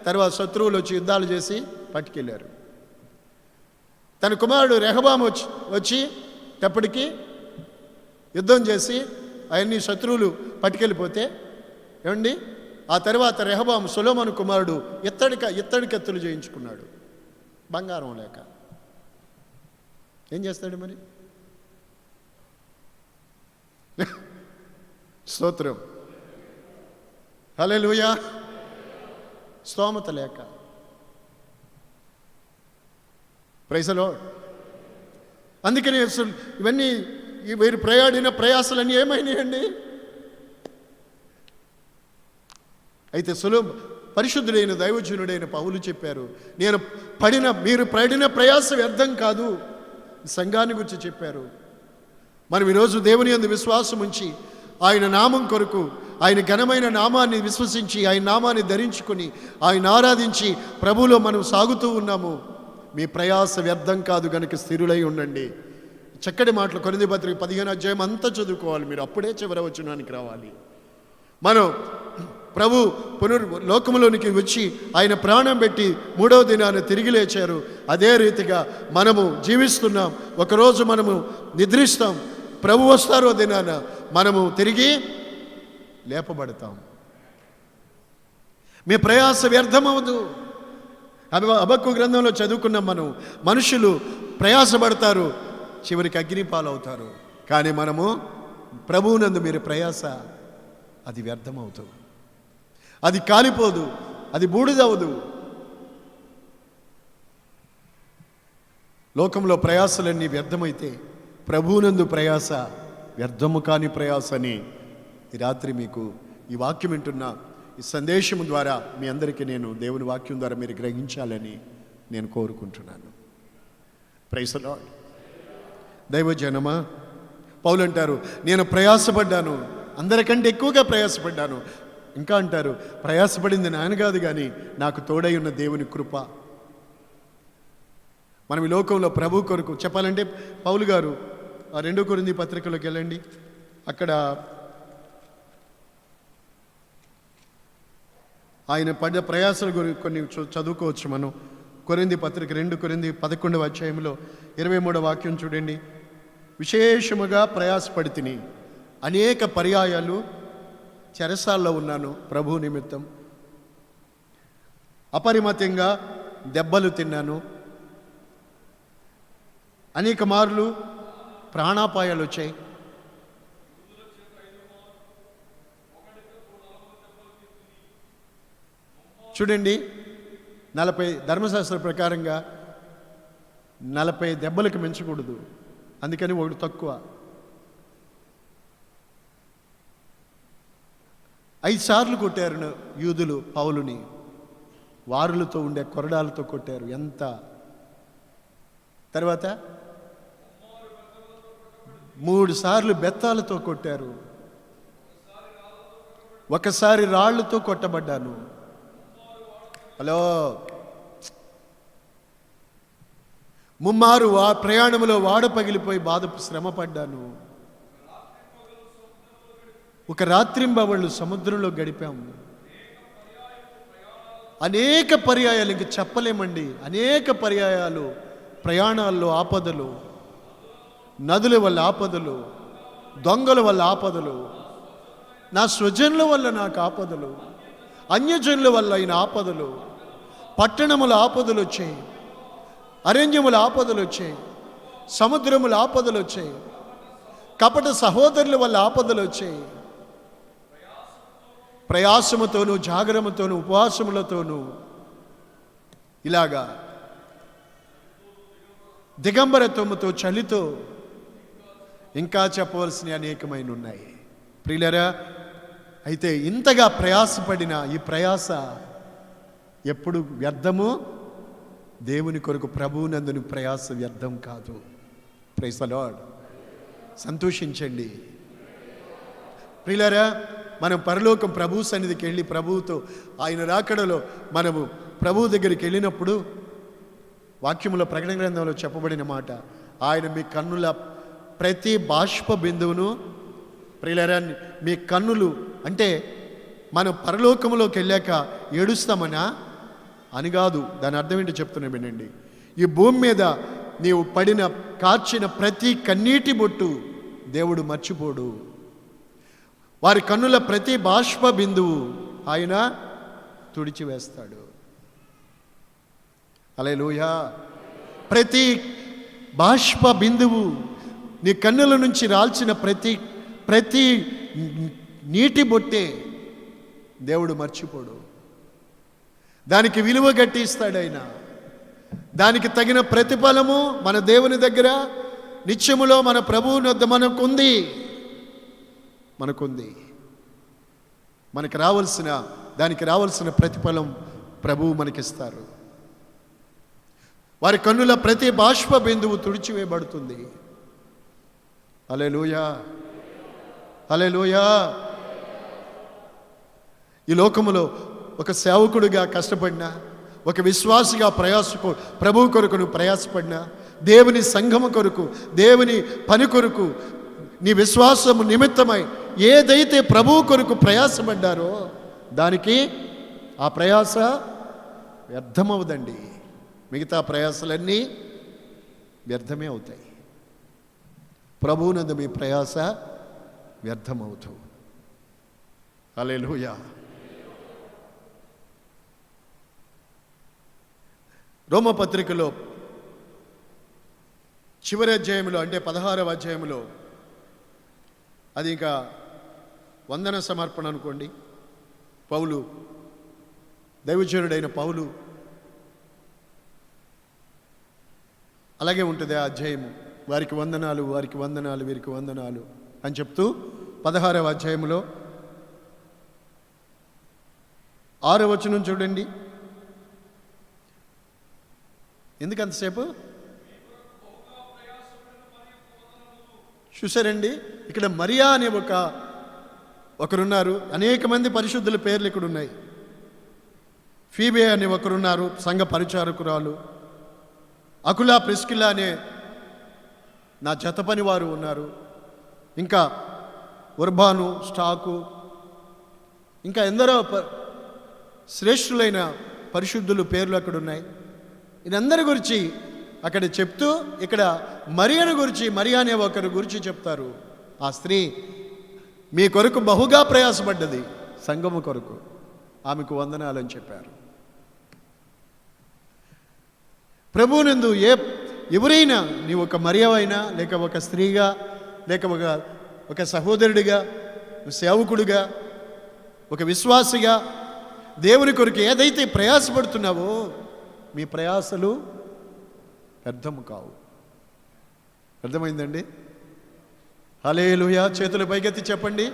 తర్వాత శత్రువులు వచ్చి యుద్ధాలు చేసి పట్టుకెళ్ళారు. తన కుమారుడు రెహబాము వచ్చేటప్పటికి యుద్ధం చేసి అవన్నీ శత్రువులు పట్టుకెళ్ళిపోతే ఏమండి, ఆ తర్వాత రెహబాము సొలొమోను కుమారుడు ఇత్తడి కత్తులు చేయించుకున్నాడు బంగారం లేక. ఏం చేస్తాడు మరి? స్తోత్రం, హల్లెలూయా. స్తోమత లేక. Praise the lord. అందుకని ఇవన్నీ వీరు ప్రయాసలన్నీ ఏమైనాయండి? అయితే పరిశుద్ధుడైన దైవజనుడైన పౌలు చెప్పారు, మీరు పడిన ప్రయాస వ్యర్థం కాదు. సంఘాన్ని గురించి చెప్పారు. మనం ఈరోజు దేవుని యందు విశ్వాసం ఉంచి ఆయన నామం కొరకు, ఆయన ఘనమైన నామాన్ని విశ్వసించి ఆయన నామాన్ని ధరించుకొని ఆయన ఆరాధించి ప్రభువులో మనం సాగుతూ ఉన్నాము. మీ ప్రయాస వ్యర్థం కాదు గనుక స్థిరులై ఉండండి. చక్కటి మాటలు కొరింథీ పత్రిక 15వ అధ్యాయం అంతా చదువుకోవాలి మీరు, అప్పుడే చివరి వచనానికి రావాలి. మనం ప్రభు లోకములోనికి వచ్చి ఆయన ప్రాణం పెట్టి 3వ దినాన తిరిగి లేచారు. అదే రీతిగా మనము జీవిస్తున్నాం. ఒకరోజు మనము నిద్రిస్తాం, ప్రభు వస్తారో దినాన మనము తిరిగి లేపబడతాం. మీ ప్రయాస వ్యర్థమవదు. హబక్కు గ్రంథంలో చదువుకున్నాం మనం, మనుషులు ప్రయాసపడతారు, చివరికి అగ్ని పాలవుతారు. కానీ మనము ప్రభువునందు మీరు ప్రయాస అది వ్యర్థమవుతుంది, అది కాలిపోదు, అది బూడిదవదు. లోకంలో ప్రయాసలన్నీ వ్యర్థమైతే ప్రభువునందు ప్రయాస వ్యర్థము కాని ప్రయాస అని ఈ రాత్రి మీకు ఈ వాక్యం వింటున్న ఈ సందేశం ద్వారా మీ అందరికీ నేను దేవుని వాక్యం ద్వారా మీరు గ్రహించాలని నేను కోరుకుంటున్నాను. Praise the lord. దైవజనమా, పౌలు అంటారు, నేను ప్రయాసపడ్డాను, అందరికంటే ఎక్కువగా ప్రయాసపడ్డాను. ఇంకా అంటారు, ప్రయాసపడింది నాయన కాదు కానీ నాకు తోడై ఉన్న దేవుని కృప. మనం ఈ లోకంలో ప్రభు కొరకు చెప్పాలంటే పౌలు గారు 2 కొరింథీ పత్రికలోకి వెళ్ళండి. అక్కడ ఆయన పడ్డ ప్రయాసాల గురించి కొన్ని చదువుకోవచ్చు మనం. కొరింథీ పత్రిక 2 కొరింథీ 11వ అధ్యాయంలో 23వ వాక్యం చూడండి. విశేషముగా ప్రయాసపడి తిని అనేక పర్యాయాలు చెరసాల్లో ఉన్నాను ప్రభు నిమిత్తం. అపరిమితంగా దెబ్బలు తిన్నాను. అనేక మార్లు ప్రాణాపాయాలు వచ్చాయి. చూడండి, 40 ధర్మశాస్త్ర ప్రకారంగా 40 దెబ్బలకు మించకూడదు. అందుకని ఒకటి తక్కువ. 5 సార్లు కొట్టారు యూదులు పౌలుని. వారులతో ఉండే కొరడాలతో కొట్టారు. ఎంత! తర్వాత 3 సార్లు బెత్తాలతో కొట్టారు. ఒకసారి రాళ్లతో కొట్టబడ్డాను. హలో, ముమ్మారు ప్రయాణంలో వాడ పగిలిపోయి శ్రమ పడ్డాను. ఒక రాత్రింబవళ్ళు సముద్రంలో గడిపాము. అనేక పర్యాయాలు, ఇంక చెప్పలేమండి, అనేక పర్యాయాలు ప్రయాణాల్లో ఆపదలు, నదుల వల్ల ఆపదలు, దొంగల వల్ల ఆపదలు, నా స్వజనుల వల్ల నాకు ఆపదలు, అన్యజనుల వల్ల అయిన ఆపదలు, పట్టణముల ఆపదలు వచ్చాయి, అరణ్యముల ఆపదలు వచ్చాయి, సముద్రముల ఆపదలు వచ్చాయి, కపట సహోదరుల వల్ల ఆపదలు వచ్చాయి. ప్రయాసముతోనూ జాగరముతోనూ ఉపవాసములతోనూ ఇలాగా దిగంబరత్వముతో చలితో ఇంకా చెప్పవలసినవి అనేకమైన ఉన్నాయి ప్రియులరా. అయితే ఇంతగా ప్రయాసపడిన ఈ ప్రయాస ఎప్పుడు వ్యర్థము? దేవుని కొరకు ప్రభువునందుని ప్రయాస వ్యర్థం కాదు. Praise the lord. సంతోషించండి ప్రియులరా. మనం పరలోకం ప్రభు సన్నిధికి వెళ్ళి ప్రభువుతో ఆయన రాకడలో మనము ప్రభు దగ్గరికి వెళ్ళినప్పుడు వాక్యములో ప్రకటన గ్రంథంలో చెప్పబడిన మాట, ఆయన మీ కన్నుల ప్రతి బాష్ప బిందువును, ప్రియులరా, మీ కన్నులు అంటే మనం పరలోకములోకి వెళ్ళాక ఏడుస్తామనా అని కాదు. దాని అర్థం ఏంటో చెప్తున్నా వినండి. ఈ భూమి మీద నీవు పడిన కార్చిన ప్రతి కన్నీటి బొట్టు దేవుడు మర్చిపోడు. వారి కన్నుల ప్రతి బాష్ప బిందువు ఆయన తుడిచివేస్తాడు. హల్లెలూయా. ప్రతి బాష్ప బిందువు, నీ కన్నుల నుంచి రాల్చిన ప్రతి నీటి బొట్టే దేవుడు మర్చిపోడు. దానికి విలువ గట్టిస్తాడు ఆయన. దానికి తగిన ప్రతిఫలము మన దేవుని దగ్గర నిత్యములో మన ప్రభువుని వద్ద మనకుంది. దానికి రావాల్సిన ప్రతిఫలం ప్రభువు మనకిస్తారు. వారి కన్నుల ప్రతి బాష్ప బిందువు తుడిచివేయబడుతుంది. హల్లెలూయా, హల్లెలూయా. ఈ లోకములో ఒక సేవకుడిగా కష్టపడినా, ఒక విశ్వాసిగా ప్రభు కొరకు నువ్వు ప్రయాసపడినా, దేవుని సంఘము కొరకు, దేవుని పని కొరకు, నీ విశ్వాసము నిమిత్తమై ఏదైతే ప్రభువు కొరకు ప్రయాసపడ్డారో దానికి ఆ ప్రయాస వ్యర్థమవుదండి. మిగతా ప్రయాసలన్నీ వ్యర్థమే అవుతాయి. ప్రభువునందు మీ ప్రయాస వ్యర్థమవుతూ. హల్లెలూయా. రోమపత్రికలో చివరి అధ్యాయంలో, అంటే 16వ అధ్యాయంలో, అది ఇంకా వందన సమర్పణ అనుకోండి. పౌలు, దైవజనుడైన పౌలు, అలాగే ఉంటుంది ఆ అధ్యాయము. వారికి వందనాలు, వారికి వందనాలు, వీరికి వందనాలు అని చెప్తూ 16వ అధ్యాయంలో 6వ వచనం చూడండి. ఎందుకంతసేపు చూసారండి? ఇక్కడ మరియా అనే ఒకరున్నారు. అనేక మంది పరిశుద్ధుల పేర్లు ఇక్కడ ఉన్నాయి. ఫీబే అనే ఒకరున్నారు, సంఘ పరిచారకురాలు. అకులా, ప్రిస్కిల్లా అనే నా జత పని వారు ఉన్నారు. ఇంకా ఉర్బాను, స్టాకు, ఇంకా ఎందరో శ్రేష్ఠులైన పరిశుద్ధులు పేర్లు అక్కడ ఉన్నాయి. ఇదందరి గురించి అక్కడ చెప్తూ ఇక్కడ మరియను గురించి, మరియా అనే ఒకరి గురించి చెప్తారు. ఆ స్త్రీ మీ కొరకు బహుగా ప్రయాసపడ్డది, సంఘము కొరకు, ఆమెకు వందనాలని చెప్పారు. ప్రభువునందు ఎవరైనా, నీవు ఒక మరియవైనా, లేక ఒక స్త్రీగా, లేక ఒక సహోదరుడిగా, సేవకుడిగా, ఒక విశ్వాసిగా దేవుని కొరకు ఏదైతే ప్రయాసపడుతున్నావో మీ ప్రయాసలు వ్యర్థము కావు. అర్థమైందండి? హల్లెలూయా. చేతులు పైకెత్తి చెప్పండి.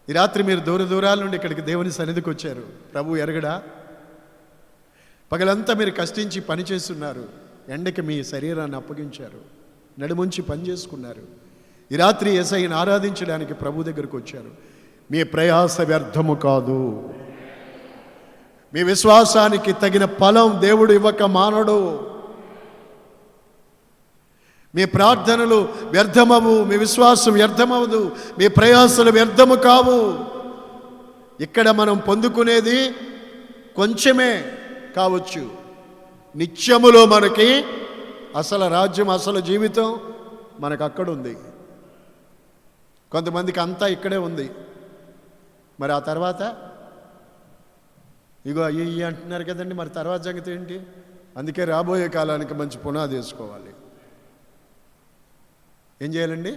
ఈ రాత్రి మీరు దూరాల నుండి ఇక్కడికి దేవుని సన్నిధికి వచ్చారు. ప్రభు ఎరగడా? పగలంతా మీరు కష్టించి పని చేస్తున్నారు, ఎండకి మీ శరీరాన్ని అప్పగించారు, నడుముంచి పని చేసుకున్నారు. ఈ రాత్రి యేసయ్యను ఆరాధించడానికి ప్రభు దగ్గరకు వచ్చారు. మీ ప్రయాస వ్యర్థము కాదు. మీ విశ్వాసానికి తగిన ఫలం దేవుడు ఇవ్వక మానడు. మీ ప్రార్థనలు వ్యర్థమవు, మీ విశ్వాసం వ్యర్థమవదు, మీ ప్రయాసలు వ్యర్థము కావు. ఇక్కడ మనం పొందుకునేది కొంచెమే కావచ్చు, నిత్యములో మనకి అసలు రాజ్యం, అసలు జీవితం మనకు అక్కడ ఉంది. కొంతమందికి అంతా ఇక్కడే ఉంది. మరి ఆ తర్వాత ఇగో అయ్యి అంటున్నారు కదండి, మరి తర్వాత సంగతి ఏంటి? అందుకే రాబోయే కాలానికి మంచి పునాది వేసుకోవాలి. ఏం చేయాలండి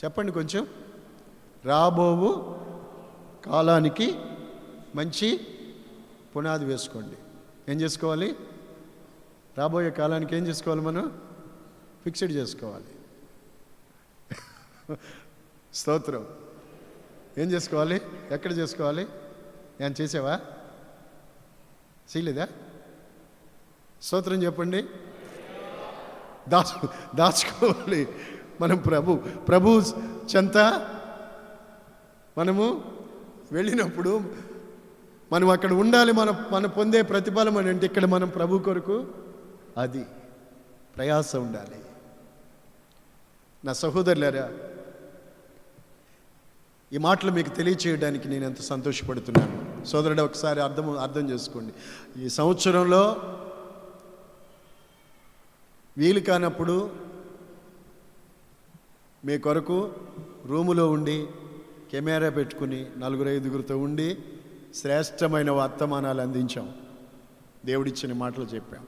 చెప్పండి కొంచెం? రాబోవు కాలానికి మంచి పునాది వేసుకోండి. ఏం చేసుకోవాలి? రాబోయే కాలానికి ఏం చేసుకోవాలి? మనం ఫిక్స్డ్ చేసుకోవాలి. స్తోత్రం. ఏం చేసుకోవాలి? ఎక్కడ చేసుకోవాలి? ఏం చేసావా? చేయలేదా? స్తోత్రం చెప్పండి. దాచుకోవాలి. మనం ప్రభు చెంత మనము వెళ్ళినప్పుడు మనం అక్కడ ఉండాలి. మనం పొందే ప్రతిఫలం అని అంటే ఇక్కడ మనం ప్రభు కొరకు అది ప్రయాస ఉండాలి. నా సహోదరులారా, ఈ మాటలు మీకు తెలియచేయడానికి నేను ఎంత సంతోషపడుతున్నాను. సోదరుడు, ఒకసారి అర్థం చేసుకోండి. ఈ సంవత్సరంలో వీలు కానప్పుడు మీ కొరకు రూములో ఉండి కెమెరా పెట్టుకుని 4-5 ఉండి శ్రేష్టమైన వర్తమానాలు అందించాం. దేవుడిచ్చిన మాటలు చెప్పాం.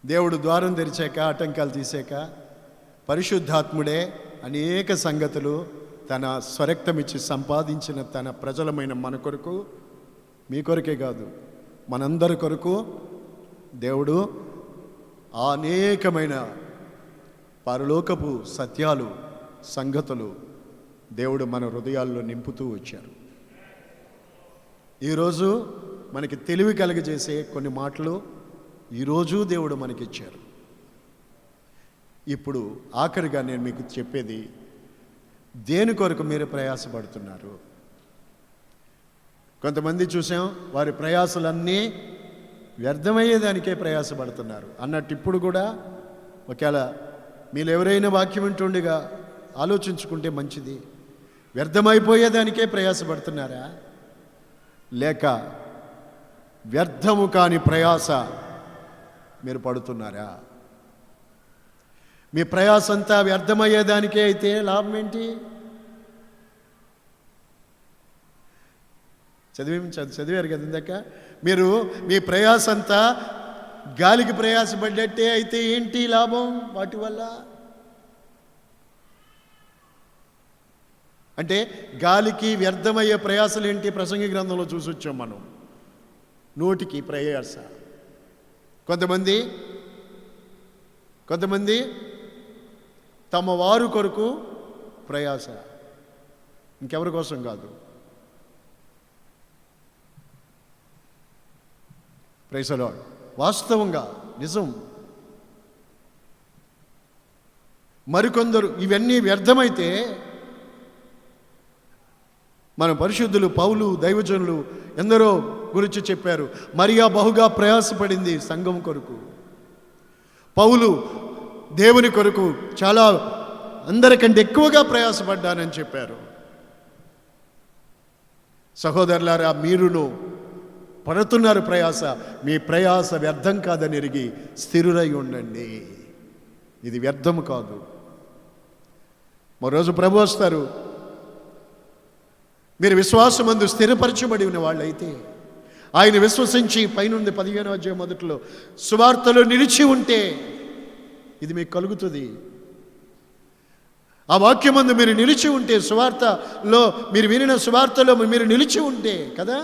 దేవుడు ద్వారం తెరిచాక, ఆటంకాలు తీసాక పరిశుద్ధాత్ముడే అనేక సంగతులు తన స్వరక్తమిచ్చి సంపాదించిన తన ప్రజలమైన మన కొరకు, మీ కొరకే కాదు మనందరి కొరకు దేవుడు అనేకమైన పరలోకపు సత్యాలు, సంగతులు దేవుడు మన హృదయాల్లో నింపుతూ వచ్చారు. ఈరోజు మనకి తెలివి కలుగజేసే కొన్ని మాటలు ఈరోజు దేవుడు మనకిచ్చారు. ఇప్పుడు ఆఖరిగా నేను మీకు చెప్పేది, దేని కొరకు మీరు ప్రయాసపడుతున్నారు? కొంతమంది చూసాం, వారి ప్రయాసలన్నీ వ్యర్థమయ్యేదానికే ప్రయాసపడుతున్నారు అన్నట్టు. ఇప్పుడు కూడా ఒకవేళ మీరు ఎవరైనా వాక్యం వింటుండగా ఆలోచించుకుంటే మంచిది. వ్యర్థమైపోయేదానికే ప్రయాసపడుతున్నారా, లేక వ్యర్థము కాని ప్రయాస మీరు పడుతున్నారా? మీ ప్రయాస అంతా వ్యర్థమయ్యేదానికే అయితే లాభం ఏంటి? చదివారు కదా ఇందాక. మీరు మీ ప్రయాస అంతా గాలికి ప్రయాసపడ్డట్టే అయితే ఏంటి లాభం వాటి వల్ల? అంటే గాలికి వ్యర్థమయ్యే ప్రయాసలు ఏంటి? ప్రసంగి గ్రంథంలో చూసి వచ్చాం మనం. నోటికి ప్రయాస. కొంతమంది తమ వారు కొరకు ప్రయాస, ఇంకెవరి కోసం కాదు. Praise the lord. వాస్తవంగా నిజం. మరికొందరు ఇవన్నీ వ్యర్థమైతే, మన పరిశుద్ధులు పౌలు, దైవజనులు ఎందరో గురించి చెప్పారు. మరియా బహుగా ప్రయాసపడింది సంఘం కొరకు. పౌలు దేవుని కొరకు చాలా అందరికంటే ఎక్కువగా ప్రయాసపడ్డానని చెప్పారు. సహోదరులారా, మీరును పడుతున్నారు ప్రయాస, మీ ప్రయాస వ్యర్థం కాదని ఎరిగి స్థిరులై ఉండండి. ఇది వ్యర్థం కాదు. మరోజు ప్రభు వస్తారు. మీరు విశ్వాసమందు స్థిరపరచబడి ఉన్న వాళ్ళైతే, ఆయన విశ్వసించి పైనుండి 15వ అధ్యాయం మొదట్లో సువార్తలో నిలిచి ఉంటే ఇది మీకు కలుగుతుంది. ఆ వాక్యమందు మీరు నిలిచి ఉంటే, సువార్తలో మీరు వినిన సువార్తలో మీరు నిలిచి ఉంటే కదా,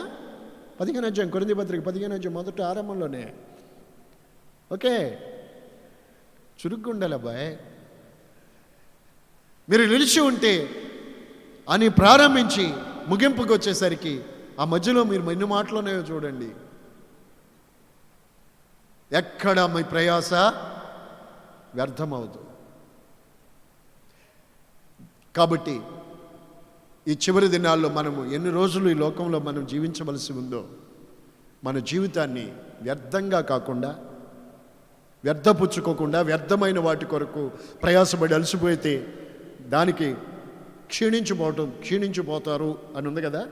15వ అధ్యాయం కొరింథీ పత్రిక 15వ అధ్యాయం మొదట ఆరంభంలోనే. ఓకే, చురుగ్గా ఉండాలి అబ్బాయి. మీరు నిలిచి ఉంటే అని ప్రారంభించి ముగింపుకు వచ్చేసరికి ఆ మధ్యలో మీరు ఎన్ని మాటలు ఉన్నాయో చూడండి. ఎక్కడ మీ ప్రయాస వ్యర్థమవుతుంది. కాబట్టి ఈ చివరి దినాల్లో మనము ఎన్ని రోజులు ఈ లోకంలో మనం జీవించవలసి ఉందో, మన జీవితాన్ని వ్యర్థంగా కాకుండా, వ్యర్థపుచ్చుకోకుండా, వ్యర్థమైన వాటి కొరకు ప్రయాసపడి అలసిపోతే దానికి క్షీణించిపోతారు అని ఉంది కదా.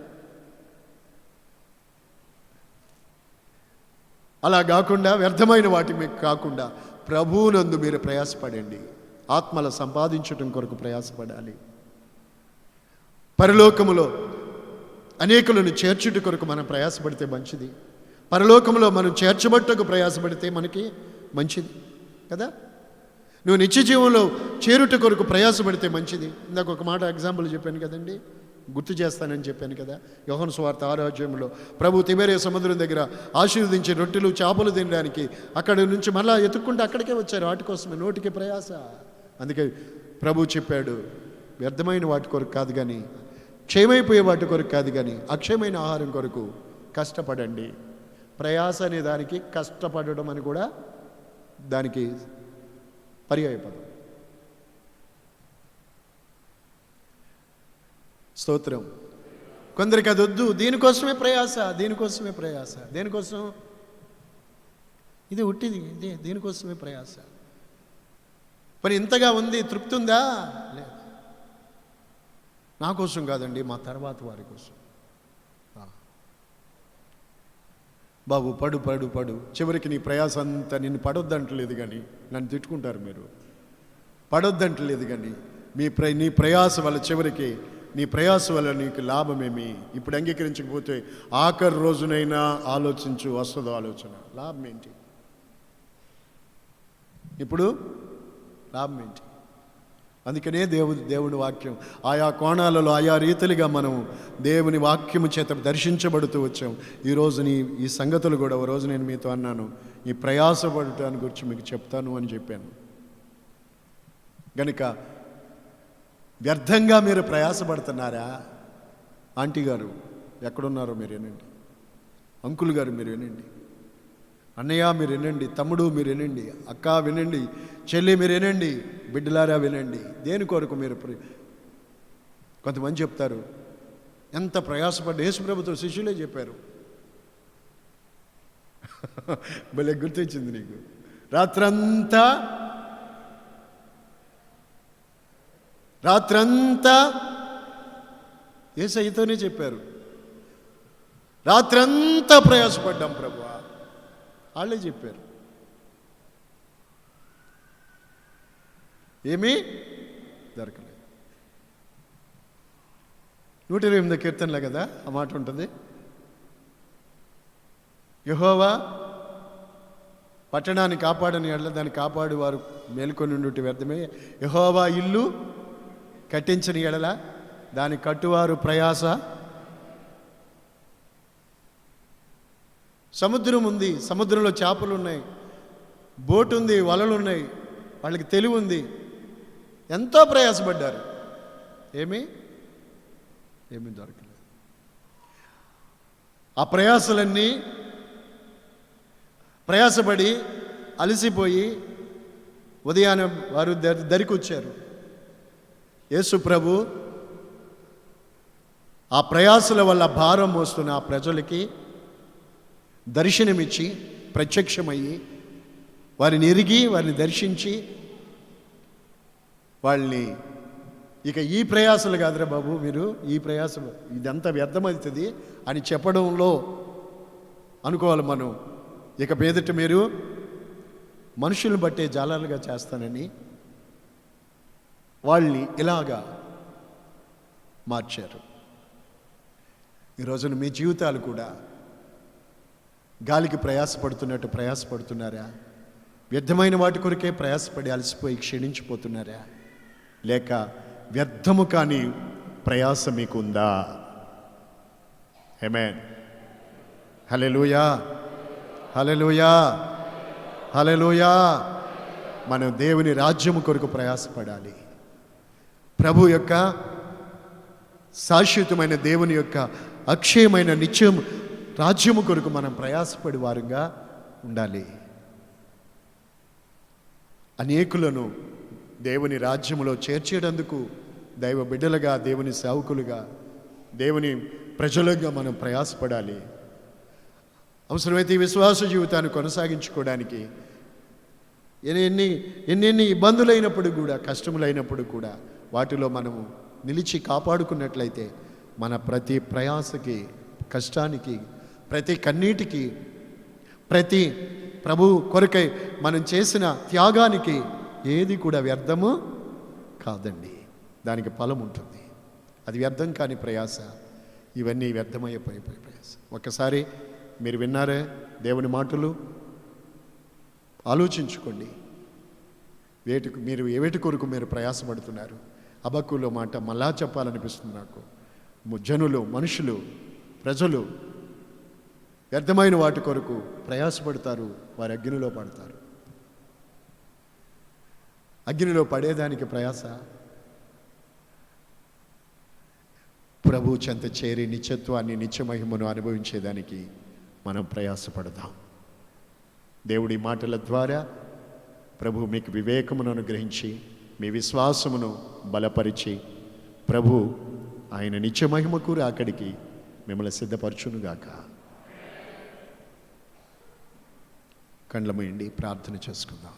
అలా కాకుండా, వ్యర్థమైన వాటి మీకు కాకుండా ప్రభువునందు మీరు ప్రయాసపడండి. ఆత్మల సంపాదించటం కొరకు ప్రయాసపడాలి. పరలోకములో అనేకులను చేర్చుట కొరకు మనం ప్రయాసపడితే మంచిది. పరలోకములో మనం చేర్చబట్టకు ప్రయాసపడితే మనకి మంచిది కదా. నువ్వు నిత్య జీవంలో చేరుట కొరకు ప్రయాసపడితే మంచిది. ఇందాక ఒక మాట ఎగ్జాంపుల్ చెప్పాను కదండి, గుర్తు చేస్తానని చెప్పాను కదా. యోహాను సువార్త 6వ అధ్యాయంలో ప్రభు తిబెరియా సముద్రం దగ్గర ఆశీర్వదించి రొట్టెలు చేపలు తినడానికి అక్కడి నుంచి మళ్ళా ఎత్తుక్కుంటూ అక్కడికే వచ్చారు. వాటి కోసమే నోటికి ప్రయాస. అందుకే ప్రభు చెప్పాడు, వ్యర్థమైన వాటి కొరకు కాదు కానీ, క్షయమైపోయే వాటి కొరకు కాదు కానీ, అక్షయమైన ఆహారం కొరకు కష్టపడండి. ప్రయాస అనే దానికి కష్టపడడం అని కూడా దానికి పర్యాయపదం. స్తోత్రం. కొందరికి అది వద్దు, దీనికోసమే ప్రయాస, దీనికోసమే ప్రయాస, దేనికోసం? ఇది ఉట్టిది, దీనికోసమే ప్రయాస. మరి ఇంతగా ఉంది, తృప్తి ఉందా? లేదు. నా కోసం కాదండి, మా తర్వాత వారి కోసం. బాబు పడు పడు పడు, చివరికి నీ ప్రయాస అంతా నిన్ను పడొద్దంటలేదు కానీ, నన్ను తిట్టుకుంటారు మీరు, పడొద్దంటలేదు కానీ నీ ప్రయాస వల్ల చివరికి నీ ప్రయాస వల్ల నీకు లాభమేమి? ఇప్పుడు అంగీకరించకపోతే ఆఖరి రోజునైనా ఆలోచించు, వస్తుందో ఆలోచన. లాభం ఏంటి ఇప్పుడు? లాభం ఏంటి? అందుకనే దేవుని వాక్యం ఆయా కోణాలలో ఆయా రీతిలుగా మనం దేవుని వాక్యము చేత దర్శించబడుతూ వచ్చాం. ఈరోజు ఈ సంగతులు కూడా ఓ రోజు నేను మీతో అన్నాను, ఈ ప్రయాసపడటాన్ని గురించి మీకు చెప్తాను అని చెప్పాను. గనుక వ్యర్థంగా మీరు ప్రయాసపడుతున్నారా? ఆంటీ గారు ఎక్కడున్నారో మీరు వినండి, అంకుల్ గారు మీరు వినండి, అన్నయ్య మీరు వినండి, తమ్ముడు మీరు వినండి, అక్క వినండి, చెల్లి మీరు వినండి, బిడ్డలారా వినండి. దేని కొరకు మీరు కొంతమంది చెప్తారు ఎంత ప్రయాసపడ్డ యేసుప్రభుతో శిష్యులే చెప్పారు. భలే గుర్తొచ్చింది నీకు. రాత్రంతా యేసయ్యతోనే చెప్పారు, రాత్రంతా ప్రయాసపడ్డాం ప్రభువా, వాళ్ళే చెప్పారు. ఏమీ దొరకలేదు. 128వ కీర్తనలే కదా ఆ మాట ఉంటుంది. యెహోవా పట్టణాన్ని కాపాడని ఎడల దాన్ని కాపాడు వారు మేలుకొని ఉండుట వ్యర్థమే. యెహోవా ఇల్లు కట్టించని ఎడల దాని కట్టువారు ప్రయాస. సముద్రం ఉంది, సముద్రంలో చేపలు ఉన్నాయి, బోటు ఉంది, వలలు ఉన్నాయి, వాళ్ళకి తెలివి ఉంది, ఎంతో ప్రయాసపడ్డారు, ఏమీ దొరకలేదు. ఆ ప్రయాసలన్నీ ప్రయాసపడి అలసిపోయి ఉదయాన్నే వారు దరికి వచ్చారు. యేసు ప్రభు ఆ ప్రయాసల వల్ల భారం మోస్తున్న ఆ ప్రజలకి దర్శనమిచ్చి ప్రత్యక్షమయ్యి వారిని ఎరిగి వారిని దర్శించి వాళ్ళని ఇక ఈ ప్రయాసలు కాదురా బాబు, మీరు ఈ ప్రయాసం ఇదంతా వ్యర్థమవుతుంది అని చెప్పడంలో అనుకోవాలి మనం. ఇక మీదట మీరు మనుషులను బట్టే జాలాలుగా చేస్తానని వాళ్ళని ఇలాగా మార్చారు. ఈ రోజున మీ జీవితాలు కూడా గాలికి ప్రయాసపడుతున్నట్టు ప్రయాసపడుతున్నారా? వ్యర్థమైన వాటి కొరకే ప్రయాసపడి అలసిపోయి క్షీణించిపోతున్నారా? లేక వ్యర్థము కాని ప్రయాస మీకు ఉందా? ఆమేన్. హల్లెలూయా, హల్లెలూయా, హల్లెలూయా. మనం దేవుని రాజ్యము కొరకు ప్రయాసపడాలి. ప్రభు యొక్క శాశ్వతమైన దేవుని యొక్క అక్షయమైన నిత్యం రాజ్యము కొరకు మనం ప్రయాసపడి వారుగా ఉండాలి. అనేకులను దేవుని రాజ్యములో చేర్చేటందుకు దైవ బిడ్డలుగా, దేవుని సేవకులుగా, దేవుని ప్రజలుగా మనం ప్రయాసపడాలి. అవసరమైతే ఈ విశ్వాస జీవితాన్ని కొనసాగించుకోవడానికి ఎన్ని ఇబ్బందులైనప్పుడు కూడా, కష్టములైనప్పుడు కూడా వాటిలో మనము నిలిచి కాపాడుకున్నట్లయితే మన ప్రతి ప్రయాసకి, కష్టానికి, ప్రతి కన్నీటికి, ప్రతి ప్రభు కొరకై మనం చేసిన త్యాగానికి ఏది కూడా వ్యర్థము కాదండి. దానికి ఫలం ఉంటుంది. అది వ్యర్థం కాని ప్రయాస. ఇవన్నీ వ్యర్థమైపోయే ప్రయాస. ఒక్కసారి మీరు విన్నారే దేవుని మాటలు, ఆలోచించుకోండి. వేటి కొరకు మీరు ప్రయాసపడుతున్నారు? హబక్కూలో మాట మళ్ళా చెప్పాలనిపిస్తుంది నాకు. జనులు, మనుషులు, ప్రజలు వ్యర్థమైన వాటి కొరకు ప్రయాసపడతారు, వారి అగ్నిలో పడతారు. అగ్నిలో పడేదానికి ప్రయాస. ప్రభు చెంత చేరి నిత్యత్వాన్ని, నిత్యమహిమను అనుభవించేదానికి మనం ప్రయాసపడదాం. దేవుడి మాటల ద్వారా ప్రభు మీకు వివేకమును అనుగ్రహించి, మీ విశ్వాసమును బలపరిచి, ప్రభు ఆయన నిత్యమహిమకు రాకడికి మిమ్మల్ని సిద్ధపరచునుగాక. కళ్ళ మూయండి, ప్రార్థన చేసుకుందాం.